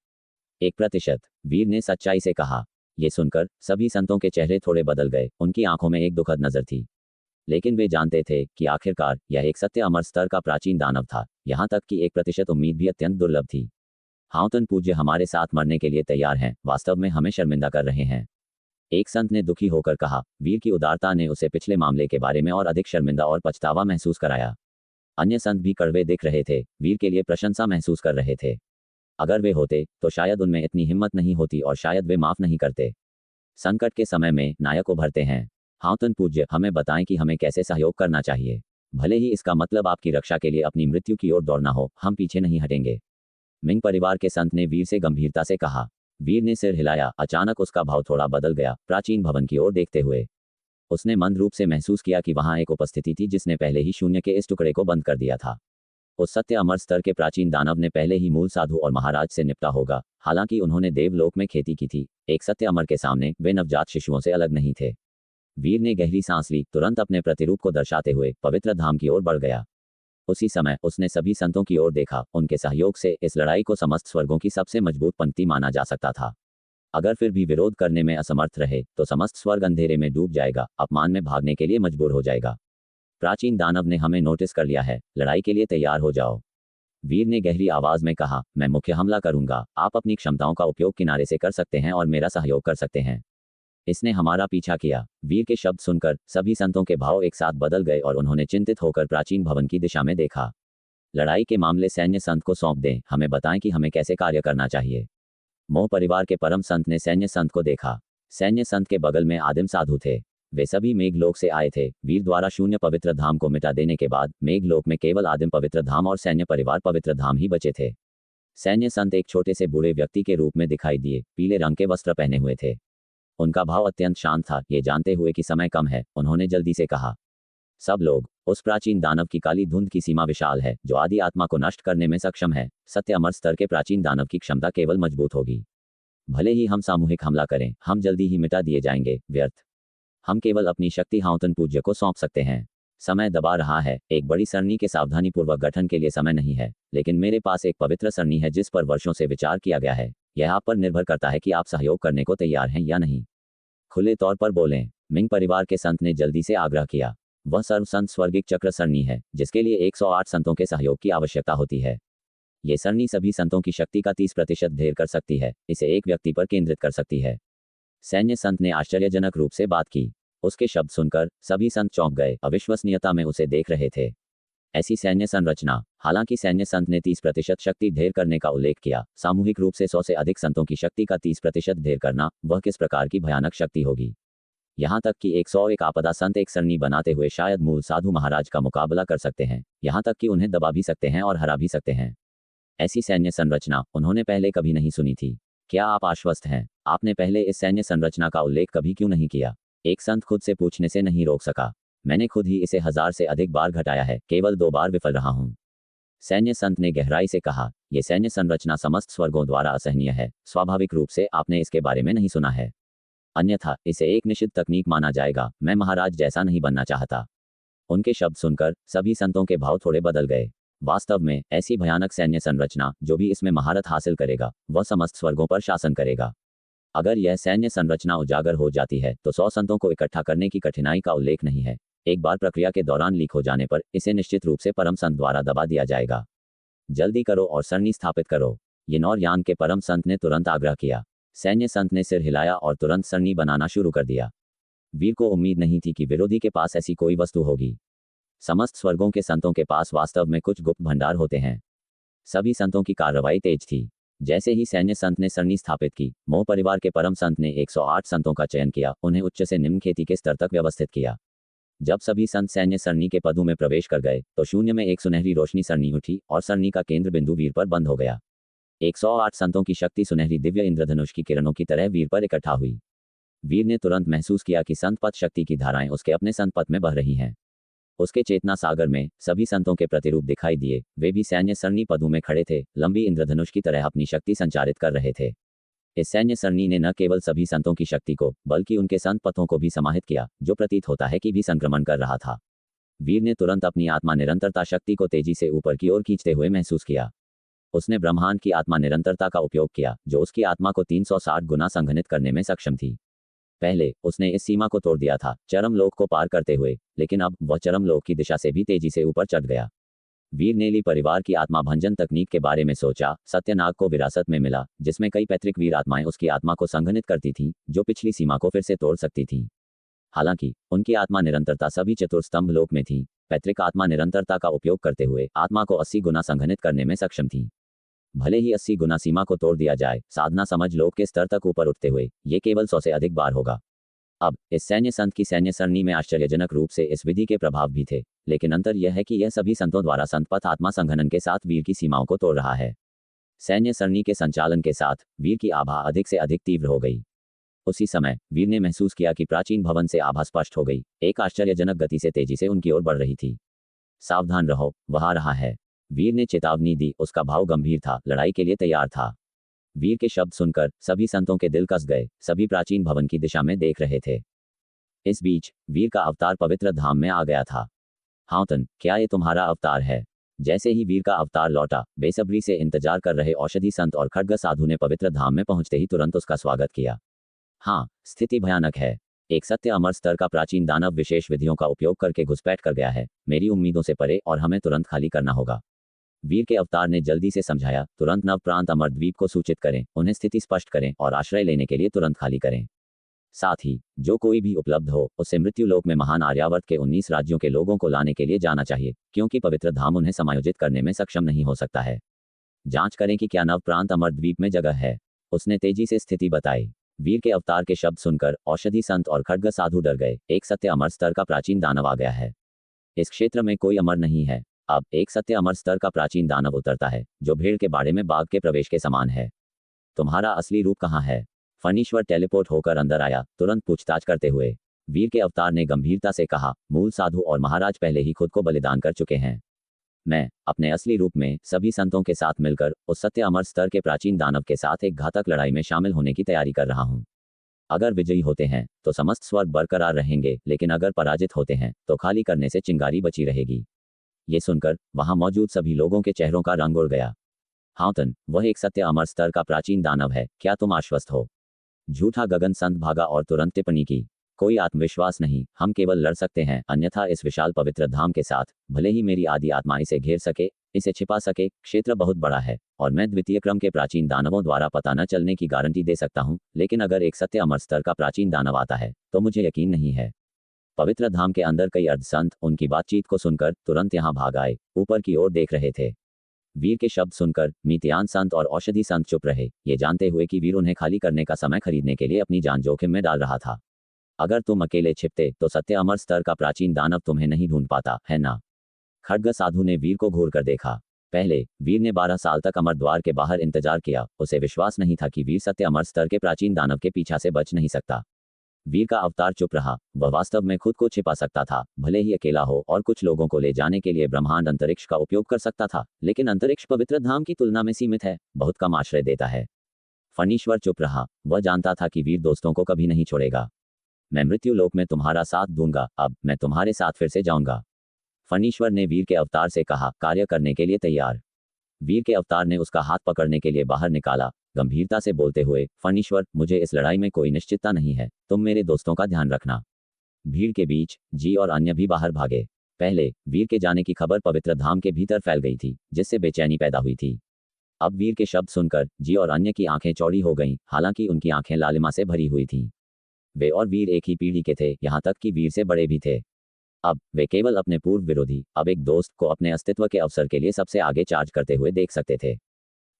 1%। वीर ने सच्चाई से कहा। ये सुनकर सभी संतों के चेहरे थोड़े बदल गए। उनकी आंखों में एक दुखद नजर थी, लेकिन वे जानते थे कि आखिरकार यह एक सत्य अमर स्तर का प्राचीन दानव था। यहाँ तक कि 1% उम्मीद भी अत्यंत दुर्लभ थी। हाउतन पूज्य हमारे साथ मरने के लिए तैयार हैं, वास्तव में हमें शर्मिंदा कर रहे हैं। एक संत ने दुखी होकर कहा। वीर की उदारता ने उसे पिछले मामले के बारे में और अधिक शर्मिंदा और पछतावा महसूस कराया। अन्य संत भी कड़वे दिख रहे थे, वीर के लिए प्रशंसा महसूस कर रहे थे। अगर वे होते तो शायद उनमें इतनी हिम्मत नहीं होती और शायद वे माफ नहीं करते। संकट के समय में नायक उभरते हैं। हाउतन पूज्य, हमें बताएं कि हमें कैसे सहयोग करना चाहिए। भले ही इसका मतलब आपकी रक्षा के लिए अपनी मृत्यु की ओर दौड़ना हो, हम पीछे नहीं हटेंगे। मिंग परिवार के संत ने वीर से गंभीरता से कहा। वीर ने सिर हिलाया। अचानक उसका भाव थोड़ा बदल गया। प्राचीन भवन की ओर देखते हुए उसने मंद रूप से महसूस किया कि वहां एक उपस्थिति थी जिसने पहले ही शून्य के इस टुकड़े को बंद कर दिया था। उस सत्य अमर स्तर के प्राचीन दानव ने पहले ही मूल साधु और महाराज से निपटा होगा। हालांकि उन्होंने देवलोक में खेती की थी, एक सत्य अमर के सामने वे नवजात शिशुओं से अलग नहीं थे। वीर ने गहरी सांस ली, तुरंत अपने प्रतिरूप को दर्शाते हुए पवित्र धाम की ओर बढ़ गया। उसी समय उसने सभी संतों की ओर देखा। उनके सहयोग से इस लड़ाई को समस्त स्वर्गों की सबसे मजबूत पंक्ति माना जा सकता था। अगर फिर भी विरोध करने में असमर्थ रहे तो समस्त स्वर्ग अंधेरे में डूब जाएगा, अपमान में भागने के लिए मजबूर हो जाएगा। प्राचीन दानव ने हमें नोटिस कर लिया है, लड़ाई के लिए तैयार हो जाओ। वीर ने गहरी आवाज में कहा, मैं मुख्य हमला करूंगा, आप अपनी क्षमताओं का उपयोग किनारे से कर सकते हैं और मेरा सहयोग कर सकते हैं। इसने हमारा पीछा किया। वीर के शब्द सुनकर सभी संतों के भाव एक साथ बदल गए और उन्होंने चिंतित होकर प्राचीन भवन की दिशा में देखा। लड़ाई के मामले सैन्य संत को सौंप दें, हमें बताएं कि हमें कैसे कार्य करना चाहिए। मोह परिवार के परम संत ने सैन्य संत को देखा। सैन्य संत के बगल में आदिम साधु थे। वे सभी मेघलोक से आए थे। वीर द्वारा शून्य पवित्र धाम को मिटा देने के बाद मेघलोक में केवल आदिम पवित्र धाम और सैन्य परिवार पवित्र धाम ही बचे थे। सैन्य संत एक छोटे से बूढ़े व्यक्ति के रूप में दिखाई दिए, पीले रंग के वस्त्र पहने हुए थे। उनका भाव अत्यंत शांत था। ये जानते हुए कि समय कम है, उन्होंने जल्दी से कहा, सब लोग, उस प्राचीन दानव की काली धुंध की सीमा विशाल है जो आदि आत्मा को नष्ट करने में सक्षम है। सत्य अमर स्तर के प्राचीन दानव की क्षमता केवल मजबूत होगी। भले ही हम सामूहिक हमला करें, हम जल्दी ही मिटा दिए जाएंगे, व्यर्थ। हम केवल अपनी शक्ति हाउतन पूज्य को सौंप सकते हैं। समय दबा रहा है। एक बड़ी सरणी के सावधानीपूर्वक गठन के लिए समय नहीं है, लेकिन मेरे पास एक पवित्र सरणी है जिस पर वर्षों से विचार किया गया है। यह आप पर निर्भर करता है कि आप सहयोग करने को तैयार हैं या नहीं। खुले तौर पर बोलें। मिंग परिवार के संत ने जल्दी से आग्रह किया। वह सर्व संत स्वर्गिक चक्र सरणी है जिसके लिए 108 संतों के सहयोग की आवश्यकता होती है। ये सरणी सभी संतों की शक्ति का 30% ढेर कर सकती है, इसे एक व्यक्ति पर केंद्रित कर सकती है। सैन्य संत ने आश्चर्यजनक रूप से बात की। उसके शब्द सुनकर सभी संत चौंक गए, अविश्वसनीयता में उसे देख रहे थे। ऐसी सैन्य संरचना। हालांकि सैन्य संत ने 30% शक्ति ढेर करने का उल्लेख किया, सामूहिक रूप से 100 से अधिक संतों की शक्ति का 30% ढेर करना, वह किस प्रकार की भयानक शक्ति होगी। यहाँ तक कि 101 आपदा संत एक सरणी बनाते हुए शायद मूल साधु महाराज का मुकाबला कर सकते हैं, यहाँ तक कि उन्हें दबा भी सकते हैं और हरा भी सकते हैं। ऐसी सैन्य संरचना उन्होंने पहले कभी नहीं सुनी थी। क्या आप आश्वस्त हैं? आपने पहले इस सैन्य संरचना का उल्लेख कभी क्यों नहीं किया? एक संत खुद से पूछने से नहीं रोक सका। मैंने खुद ही इसे 1000 से अधिक बार घटाया है, केवल 2 बार विफल रहा हूँ। सैन्य संत ने गहराई से कहा, यह सैन्य संरचना समस्त स्वर्गों द्वारा असहनीय है। स्वाभाविक रूप से आपने इसके बारे में नहीं सुना है, अन्यथा इसे एक निश्चित तकनीक माना जाएगा। मैं महाराज जैसा नहीं बनना चाहता। उनके शब्द सुनकर सभी संतों के भाव थोड़े बदल गए। वास्तव में ऐसी भयानक सैन्य संरचना, जो भी इसमें महारत हासिल करेगा वह समस्त स्वर्गों पर शासन करेगा। अगर यह सैन्य संरचना उजागर हो जाती है तो 100 संतों को इकट्ठा करने की कठिनाई का उल्लेख नहीं है। एक बार प्रक्रिया के दौरान लीक हो जाने पर इसे निश्चित रूप से परम संत द्वारा दबा दिया जाएगा। जल्दी करो और सरणी स्थापित करो। यिनौर यान के परम संत ने तुरंत आग्रह किया। सैन्य संत ने सिर हिलाया और तुरंत सरणी बनाना शुरू कर दिया। वीर को उम्मीद नहीं थी कि विरोधी के पास ऐसी कोई वस्तु होगी। समस्त स्वर्गों के संतों के पास वास्तव में कुछ गुप्त भंडार होते हैं। सभी संतों की कार्रवाई तेज थी। जैसे ही सैन्य संत ने सरणी स्थापित की, मोह परिवार के परम संत ने 108 संतों का चयन किया, उन्हें उच्च से निम्न खेती के स्तर तक व्यवस्थित किया। जब सभी संत सैन्य सरणी के पदों में प्रवेश कर गए तो शून्य में एक सुनहरी रोशनी सरणी उठी और सरणी का केंद्र बिंदु वीर पर बंद हो गया। 108 संतों की शक्ति सुनहरी दिव्य इंद्रधनुष की किरणों की तरह वीर पर इकट्ठा हुई। वीर ने तुरंत महसूस किया कि संत पथ शक्ति की धाराएं उसके अपने संत पथ में बह रही हैं। उसके चेतना सागर में सभी संतों के प्रतिरूप दिखाई दिए, वे भी सैन्य सरणी पदों में खड़े थे, लंबी इंद्रधनुष की तरह अपनी शक्ति संचारित कर रहे थे। इस सैन्य सरणी ने न केवल सभी संतों की शक्ति को बल्कि उनके संत पथों को भी समाहित किया, जो प्रतीत होता है कि भी संक्रमण कर रहा था। वीर ने तुरंत अपनी आत्मा निरंतरता शक्ति को तेजी से ऊपर की ओर खींचते हुए महसूस किया। उसने ब्रह्मांड की आत्मा निरंतरता का उपयोग किया, जो उसकी आत्मा को 360 गुना संघनित करने में सक्षम थी। पहले उसने इस सीमा को तोड़ दिया था, चरम लोक को पार करते हुए, लेकिन अब वह चरम लोक की दिशा से भी तेजी से ऊपर चढ़ गया। वीर ने ली परिवार की आत्मा भंजन तकनीक के बारे में सोचा। सत्यनाग को विरासत में मिला, जिसमें कई पैतृक वीर आत्माएं उसकी आत्मा को संघनित करती थीं, जो पिछली सीमा को फिर से तोड़ सकती थीं। हालांकि उनकी आत्मा निरंतरता सभी चतुर्स्तंभ लोक में थी। पैतृक आत्मा निरंतरता का उपयोग करते हुए आत्मा को 80 गुना संघनित करने में सक्षम थी। भले ही 80 गुना सीमा को तोड़ दिया जाए, साधना समझ लोक के स्तर तक ऊपर उठते हुए ये केवल 100 से अधिक बार होगा। अब इस सैन्य संत की सैन्य सरणी में आश्चर्यजनक रूप से इस विधि के प्रभाव भी थे, लेकिन अंतर यह है कि यह सभी संतों द्वारा संतपथ आत्मा संघनन के साथ वीर की सीमाओं को तोड़ रहा है। सैन्य सरणी के संचालन के साथ वीर की आभा अधिक से अधिक तीव्र हो गई। उसी समय वीर ने महसूस किया कि प्राचीन भवन से आभा स्पष्ट हो गई, एक आश्चर्यजनक गति से तेजी से उनकी ओर बढ़ रही थी। सावधान रहो, वह आ रहा है, वीर ने चेतावनी दी। उसका भाव गंभीर था, लड़ाई के लिए तैयार था। वीर के शब्द सुनकर सभी संतों के दिल कस गए, सभी प्राचीन भवन की दिशा में देख रहे थे। इस बीच वीर का अवतार पवित्र धाम में आ गया था। हाउतन, क्या ये तुम्हारा अवतार है? जैसे ही वीर का अवतार लौटा, बेसब्री से इंतजार कर रहे औषधि संत और खड्ग साधु ने पवित्र धाम में पहुंचते ही तुरंत उसका स्वागत किया। हाँ, स्थिति भयानक है। एक सत्य अमर स्तर का प्राचीन दानव विशेष विधियों का उपयोग करके घुसपैठ कर गया है, मेरी उम्मीदों से परे, और हमें तुरंत खाली करना होगा। वीर के अवतार ने जल्दी से समझाया, तुरंत नव प्रांत अमर द्वीप को सूचित करें, उन्हें स्थिति स्पष्ट करें और आश्रय लेने के लिए तुरंत खाली करें। साथ ही जो कोई भी उपलब्ध हो उसे मृत्युलोक में महान आर्यावर्त के 19 राज्यों के लोगों को लाने के लिए जाना चाहिए, क्योंकि पवित्र धाम उन्हें समायोजित करने में सक्षम नहीं हो सकता है। जांच करें कि क्या नव प्रांत अमर द्वीप में जगह है। उसने तेजी से स्थिति बताई। वीर के अवतार के शब्द सुनकर औषधि संत और खड्ग साधु डर गए। एक सत्य अमर स्तर का प्राचीन दानव आ गया है। इस क्षेत्र में कोई अमर नहीं है। अब एक सत्य अमर स्तर का प्राचीन दानव उतरता है, जो भेड़ के बाड़े में बाघ के प्रवेश के समान है। तुम्हारा असली रूप कहाँ है? फणीश्वर टेलीपोर्ट होकर अंदर आया, तुरंत पूछताछ करते हुए। वीर के अवतार ने गंभीरता से कहा, मूल साधु और महाराज पहले ही खुद को बलिदान कर चुके हैं। मैं अपने असली रूप में सभी संतों के साथ मिलकर उस सत्य अमर स्तर के प्राचीन दानव के साथ एक घातक लड़ाई में शामिल होने की तैयारी कर रहा हूँ। अगर विजयी होते हैं तो समस्त स्वर्ग बरकरार रहेंगे, लेकिन अगर पराजित होते हैं तो खाली करने से चिंगारी बची रहेगी। ये सुनकर वहां मौजूद सभी लोगों के चेहरों का रंग उड़ गया। हाउतन, वह एक सत्य अमर स्तर का प्राचीन दानव है, क्या तुम आश्वस्त हो? झूठा गगन संत भागा और तुरंत टिप्पणी की, कोई आत्मविश्वास नहीं, हम केवल लड़ सकते हैं, अन्यथा इस विशाल पवित्र धाम के साथ भले ही मेरी आदि आत्मा इसे घेर सके, इसे छिपा सके, क्षेत्र बहुत बड़ा है और मैं द्वितीय क्रम के प्राचीन दानवों द्वारा पता न चलने की गारंटी दे सकता हूं, लेकिन अगर एक सत्य अमर स्तर का प्राचीन दानव आता है तो मुझे यकीन नहीं है। पवित्र धाम के अंदर कई अर्ध संत उनकी बातचीत को सुनकर तुरंत यहाँ भाग आए, ऊपर की ओर देख रहे थे। वीर के शब्द सुनकर मीतियान संत और औषधि संत चुप रहे, ये जानते हुए कि वीर उन्हें खाली करने का समय खरीदने के लिए अपनी जान जोखिम में डाल रहा था। अगर तुम अकेले छिपते तो सत्य अमर स्तर का प्राचीन दानव तुम्हें नहीं ढूंढ पाता, है ना? खड्ग साधु ने वीर को घूर कर देखा। पहले वीर ने 12 साल तक अमर द्वार के बाहर इंतजार किया। उसे विश्वास नहीं था कि वीर सत्य अमर स्तर के प्राचीन दानव के पीछा से बच नहीं सकता। वीर का अवतार चुप रहा। वह वास्तव में खुद को छिपा सकता था, भले ही अकेला हो, और कुछ लोगों को ले जाने के लिए ब्रह्मांड अंतरिक्ष का उपयोग कर सकता था, लेकिन अंतरिक्ष पवित्र धाम की तुलना में सीमित है, बहुत कम आश्रय देता है। फणीश्वर चुप रहा। वह जानता था कि वीर दोस्तों को कभी नहीं छोड़ेगा। मैं मृत्यु लोक में तुम्हारा साथ दूंगा, अब मैं तुम्हारे साथ फिर से जाऊंगा। फणीश्वर ने वीर के अवतार से कहा, कार्य करने के लिए तैयार? वीर के अवतार ने उसका हाथ पकड़ने के लिए बाहर निकाला, गंभीरता से बोलते हुए, फणीश्वर, मुझे इस लड़ाई में कोई निश्चितता नहीं है, तुम मेरे दोस्तों का ध्यान रखना। भीड़ के बीच जी और अन्य भी बाहर भागे। पहले वीर के जाने की खबर पवित्र धाम के भीतर फैल गई थी, जिससे बेचैनी पैदा हुई थी। अब वीर के शब्द सुनकर जी और अन्य की आंखें चौड़ी हो गईं, हालांकि उनकी आंखें लालिमा से भरी हुई थीं। वे और वीर एक ही पीढ़ी के थे, यहाँ तक कि वीर से बड़े भी थे। अब वे केवल अपने पूर्व विरोधी, अब एक दोस्त को अपने अस्तित्व के अवसर के लिए सबसे आगे चार्ज करते हुए देख सकते थे।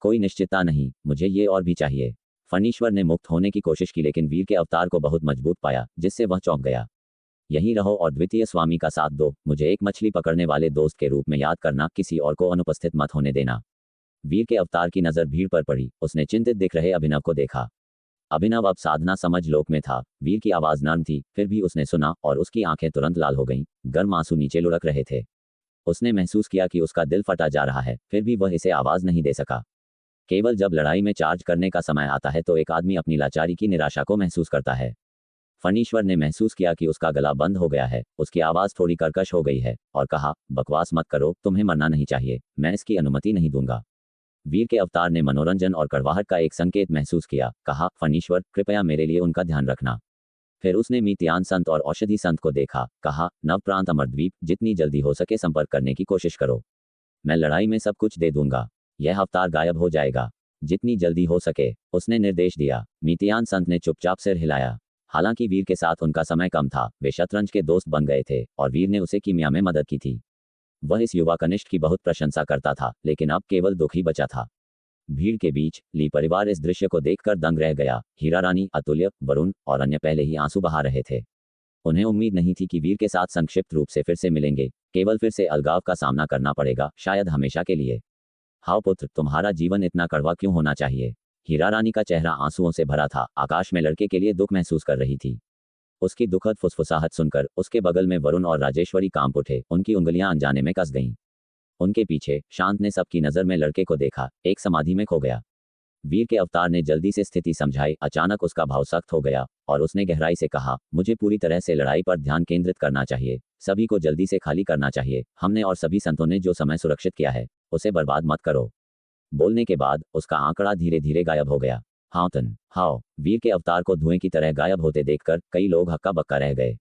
कोई निश्चितता नहीं, मुझे ये और भी चाहिए। फणीश्वर ने मुक्त होने की कोशिश की लेकिन वीर के अवतार को बहुत मजबूत पाया, जिससे वह चौंक गया। यहीं रहो और द्वितीय स्वामी का साथ दो, मुझे एक मछली पकड़ने वाले दोस्त के रूप में याद करना, किसी और को अनुपस्थित मत होने देना। वीर के अवतार की नजर भीड़ पर पड़ी, उसने चिंतित दिख रहे अभिनव को देखा। अभिनव अब साधना समझ लोक में था। वीर की आवाज नर्म थी, फिर भी उसने सुना और उसकी आंखें तुरंत लाल हो गईं, गर्म आंसू नीचे लुढ़क रहे थे। उसने महसूस किया कि उसका दिल फटा जा रहा है, फिर भी वह इसे आवाज नहीं दे सका। केवल जब लड़ाई में चार्ज करने का समय आता है तो एक आदमी अपनी लाचारी की निराशा को महसूस करता है। फणीश्वर ने महसूस किया कि उसका गला बंद हो गया है, उसकी आवाज थोड़ी कर्कश हो गई है और कहा, बकवास मत करो, तुम्हें मरना नहीं चाहिए, मैं इसकी अनुमति नहीं दूंगा। वीर के अवतार ने मनोरंजन और कड़वाहट का एक संकेत महसूस किया, कहा, फणीश्वर कृपया मेरे लिए उनका ध्यान रखना। फिर उसने मीतियान संत और औषधि संत को देखा, कहा, नवप्रांत अमरद्वीप, जितनी जल्दी हो सके संपर्क करने की कोशिश करो, मैं लड़ाई में सब कुछ दे दूंगा। यह अवतार गायब हो जाएगा, जितनी जल्दी हो सके, उसने निर्देश दिया। मीतियान संत ने चुपचाप सिर हिलाया। हालांकि वीर के साथ उनका समय कम था, वे शतरंज के दोस्त बन गए थे और वीर ने उसे कीमिया में मदद की थी। वह इस युवा कनिष्ठ की बहुत प्रशंसा करता था, लेकिन अब केवल दुख ही बचा था। भीड़ के बीच ली परिवार इस दृश्य को देखकर दंग रह गया। हीरा रानी, अतुल्य, वरुण और अन्य पहले ही आंसू बहा रहे थे। उन्हें उम्मीद नहीं थी कि वीर के साथ संक्षिप्त रूप से फिर से मिलेंगे, केवल फिर से अलगाव का सामना करना पड़ेगा, शायद हमेशा के लिए। हाउ पुत्र, तुम्हारा जीवन इतना कड़वा क्यों होना चाहिए? हीरा रानी का चेहरा आंसुओं से भरा था, आकाश में लड़के के लिए दुख महसूस कर रही थी। उसकी दुखद फुसफुसाहट सुनकर उसके बगल में वरुण और राजेश्वरी कांप उठे, उनकी उंगलियां अनजाने में कस गईं। उनके पीछे शांत ने सबकी नजर में लड़के को देखा, एक समाधि में खो गया। वीर के अवतार ने जल्दी से स्थिति समझाई। अचानक उसका भाव सख्त हो गया और उसने गहराई से कहा, मुझे पूरी तरह से लड़ाई पर ध्यान केंद्रित करना चाहिए, सभी को जल्दी से खाली करना चाहिए। हमने और सभी संतों ने जो समय सुरक्षित किया है, उसे बर्बाद मत करो। बोलने के बाद उसका आंकड़ा धीरे धीरे गायब हो गया। हाओ, वीर के अवतार को धुएं की तरह गायब होते देखकर कई लोग हक्का बक्का रह गए।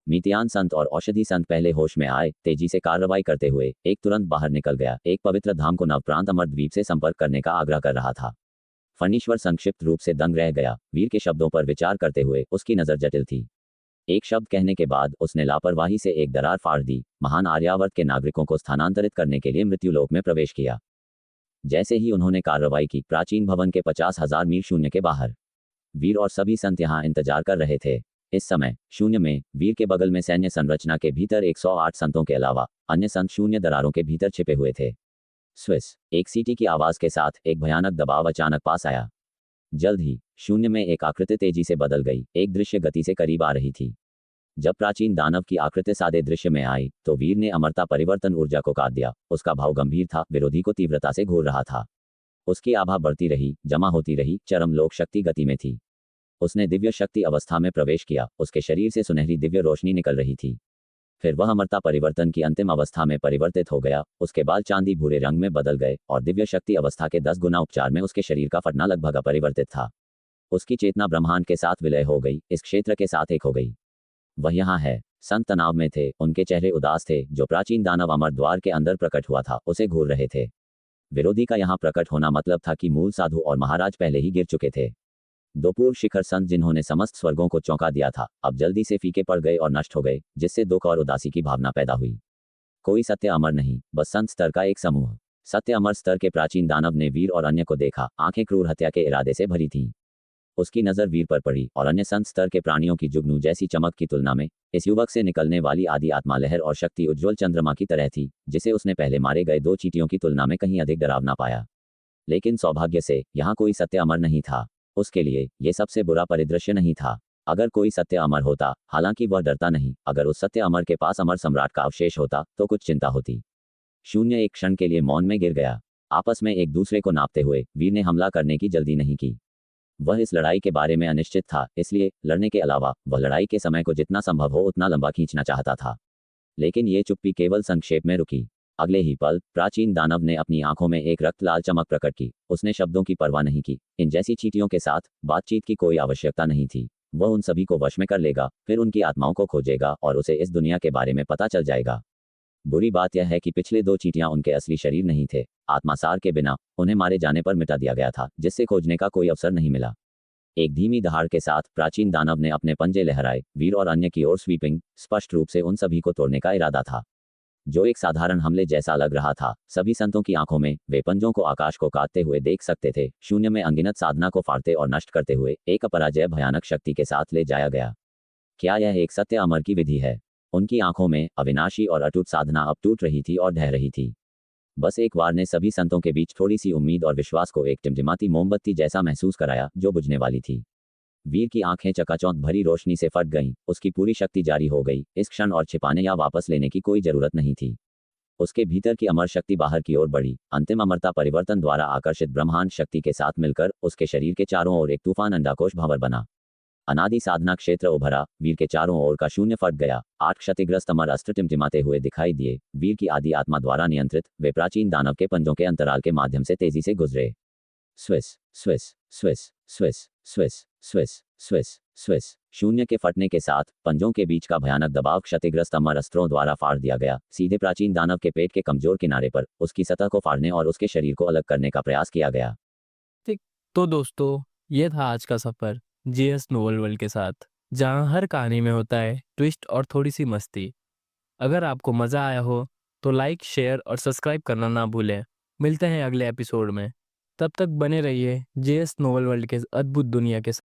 मीतियान संत और औषधि संत पहले होश में आए, तेजी से कार्रवाई करते हुए एक तुरंत बाहर निकल गया, एक पवित्र धाम को नवप्रांत अमरद्वीप से संपर्क करने का आग्रह कर रहा था। फणीश्वर संक्षिप्त रूप से दंग रह गया। वीर के शब्दों पर विचार करते हुए उसकी नजर जटिल थी। एक शब्द कहने के बाद उसने लापरवाही से एक दरार फाड़ दी। महान आर्यावर्त के नागरिकों को स्थानांतरित करने के लिए मृत्युलोक में प्रवेश किया। जैसे ही उन्होंने कार्रवाई की, प्राचीन भवन के 50,000 मील शून्य के बाहर वीर और सभी संत यहाँ इंतजार कर रहे थे। इस समय शून्य में वीर के बगल में सैन्य संरचना के भीतर 108 संतों के अलावा अन्य संत शून्य दरारों के भीतर छिपे हुए थे। स्विस, एक सीटी की आवाज के साथ एक भयानक दबाव अचानक पास आया। जल्द ही शून्य में एक आकृति तेजी से बदल गई, एक दृश्य गति से करीब आ रही थी। जब प्राचीन दानव की आकृति सादे दृश्य में आई तो वीर ने अमरता परिवर्तन ऊर्जा को काट दिया। उसका भाव गंभीर था, विरोधी को तीव्रता से घूर रहा था। उसकी आभा बढ़ती रही, जमा होती रही, चरम लोक शक्ति गति में थी। उसने दिव्य शक्ति अवस्था में प्रवेश किया, उसके शरीर से सुनहरी दिव्य रोशनी निकल रही थी। फिर वह अमरता परिवर्तन की अंतिम अवस्था में परिवर्तित हो गया, उसके बाल चांदी भूरे रंग में बदल गए और दिव्य शक्ति अवस्था के 10 गुना उपचार में उसके शरीर का फटना लगभग अपरिवर्तित था। उसकी चेतना ब्रह्मांड के साथ विलय हो गई, इस क्षेत्र के साथ एक हो गई। वह यहाँ है। संत तनाव में थे, उनके चेहरे उदास थे। जो प्राचीन दानव अमर द्वार के अंदर प्रकट हुआ था, उसे घूर रहे थे। विरोधी का यहाँ प्रकट होना मतलब था कि मूल साधु और महाराज पहले ही गिर चुके थे। दो पूर्व शिखर संत जिन्होंने समस्त स्वर्गों को चौंका दिया था, अब जल्दी से फीके पड़ गए और नष्ट हो गए, जिससे दुख और उदासी की भावना पैदा हुई। कोई सत्य अमर नहीं, बस संत स्तर का एक समूह। सत्य अमर स्तर के प्राचीन दानव ने वीर और अन्य को देखा, आंखें क्रूर हत्या के इरादे से भरी थीं। उसकी नजर वीर पर पड़ी और अन्य संत स्तर के प्राणियों की जुगनू जैसी चमक की तुलना में इस युवक से निकलने वाली आदि आत्मा लहर और शक्ति उज्ज्वल चंद्रमा की तरह थी, जिसे उसने पहले मारे गए 2 चींटियों की तुलना में कहीं अधिक डरावना पाया। लेकिन सौभाग्य से यहाँ कोई सत्य अमर नहीं था। उसके लिए ये सबसे बुरा परिदृश्य नहीं था। अगर कोई सत्य अमर होता, हालांकि वह डरता नहीं, अगर उस सत्य अमर के पास अमर सम्राट का अवशेष होता तो कुछ चिंता होती। शून्य एक क्षण के लिए मौन में गिर गया। आपस में एक दूसरे को नापते हुए वीर ने हमला करने की जल्दी नहीं की। वह इस लड़ाई के बारे में अनिश्चित था, इसलिए लड़ने के अलावा वह लड़ाई के समय को जितना संभव हो उतना लंबा खींचना चाहता था। लेकिन ये चुप्पी केवल संक्षेप में रुकी। अगले ही पल प्राचीन दानव ने अपनी आंखों में एक रक्त लाल चमक प्रकट की। उसने शब्दों की परवाह नहीं की। इन जैसी चींटियों के साथ बातचीत की कोई आवश्यकता नहीं थी। वह उन सभी को वश में कर लेगा, फिर उनकी आत्माओं को खोजेगा और उसे इस दुनिया के बारे में पता चल जाएगा। बुरी बात यह है कि पिछले 2 चींटियां उनके असली शरीर नहीं थे। आत्मासार के बिना उन्हें मारे जाने पर मिटा दिया गया था, जिससे खोजने का कोई अवसर नहीं मिला। एक धीमी दहाड़ के साथ प्राचीन दानव ने अपने पंजे लहराए। वीर और अन्य की ओर स्वीपिंग, स्पष्ट रूप से उन सभी को तोड़ने का इरादा था। जो एक साधारण हमले जैसा लग रहा था। सभी संतों की आंखों में वे पंजों को आकाश को काटते हुए देख सकते थे, शून्य में अनगिनत साधना को फाड़ते और नष्ट करते हुए एक अपराजय भयानक शक्ति के साथ ले जाया गया। क्या यह एक सत्य अमर की विधि है? उनकी आंखों में अविनाशी और अटूट साधना अब टूट रही थी और ढह रही थी। बस एक वार ने सभी संतों के बीच थोड़ी सी उम्मीद और विश्वास को एक टिमटिमाती मोमबत्ती जैसा महसूस कराया जो बुझने वाली थी। वीर की आंखें चकाचौंध भरी रोशनी से फट गईं, उसकी पूरी शक्ति जारी हो गई इस क्षण और छिपाने या वापस लेने की कोई जरूरत नहीं थी। उसके भीतर की अमर शक्ति बाहर की ओर बढ़ी, अंतिम अमरता परिवर्तन द्वारा आकर्षित ब्रह्मांड शक्ति के साथ मिलकर उसके शरीर के चारों ओर एक तूफान अंडाकोश भंवर बना। अनादि साधना क्षेत्र उभरा, वीर के चारों ओर का शून्य फट गया। 8 क्षतिग्रस्त अमर अस्त्र टिमटिमाते हुए दिखाई दिए। वीर की आदि आत्मा द्वारा नियंत्रित वे प्राचीन दानव के पंजों के अंतराल के माध्यम से तेजी से गुजरे। Swiss Swiss Swiss Swiss Swiss Swiss Swiss Swiss. शून्य के फटने के साथ पंजों के बीच का भयानक दबाव क्षतिग्रस्त अमर अस्त्रों द्वारा फाड़ दिया गया। सीधे प्राचीन दानव के पेट के कमजोर किनारे पर उसकी सतह को फाड़ने और उसके शरीर को अलग करने का प्रयास किया गया। तो दोस्तों, ये था आज का सफ़र जेएस नोवेल वर्ल्ड के साथ, जहां हर कहानी में होता है ट्विस्ट और थोड़ी सी मस्ती। अगर आपको मज़ा आया हो तो लाइक, शेयर और सब्सक्राइब करना ना भूलें। मिलते हैं अगले एपिसोड में। तब तक बने रहिए जेएस नोवेल वर्ल्ड के अद्भुत दुनिया के साथ।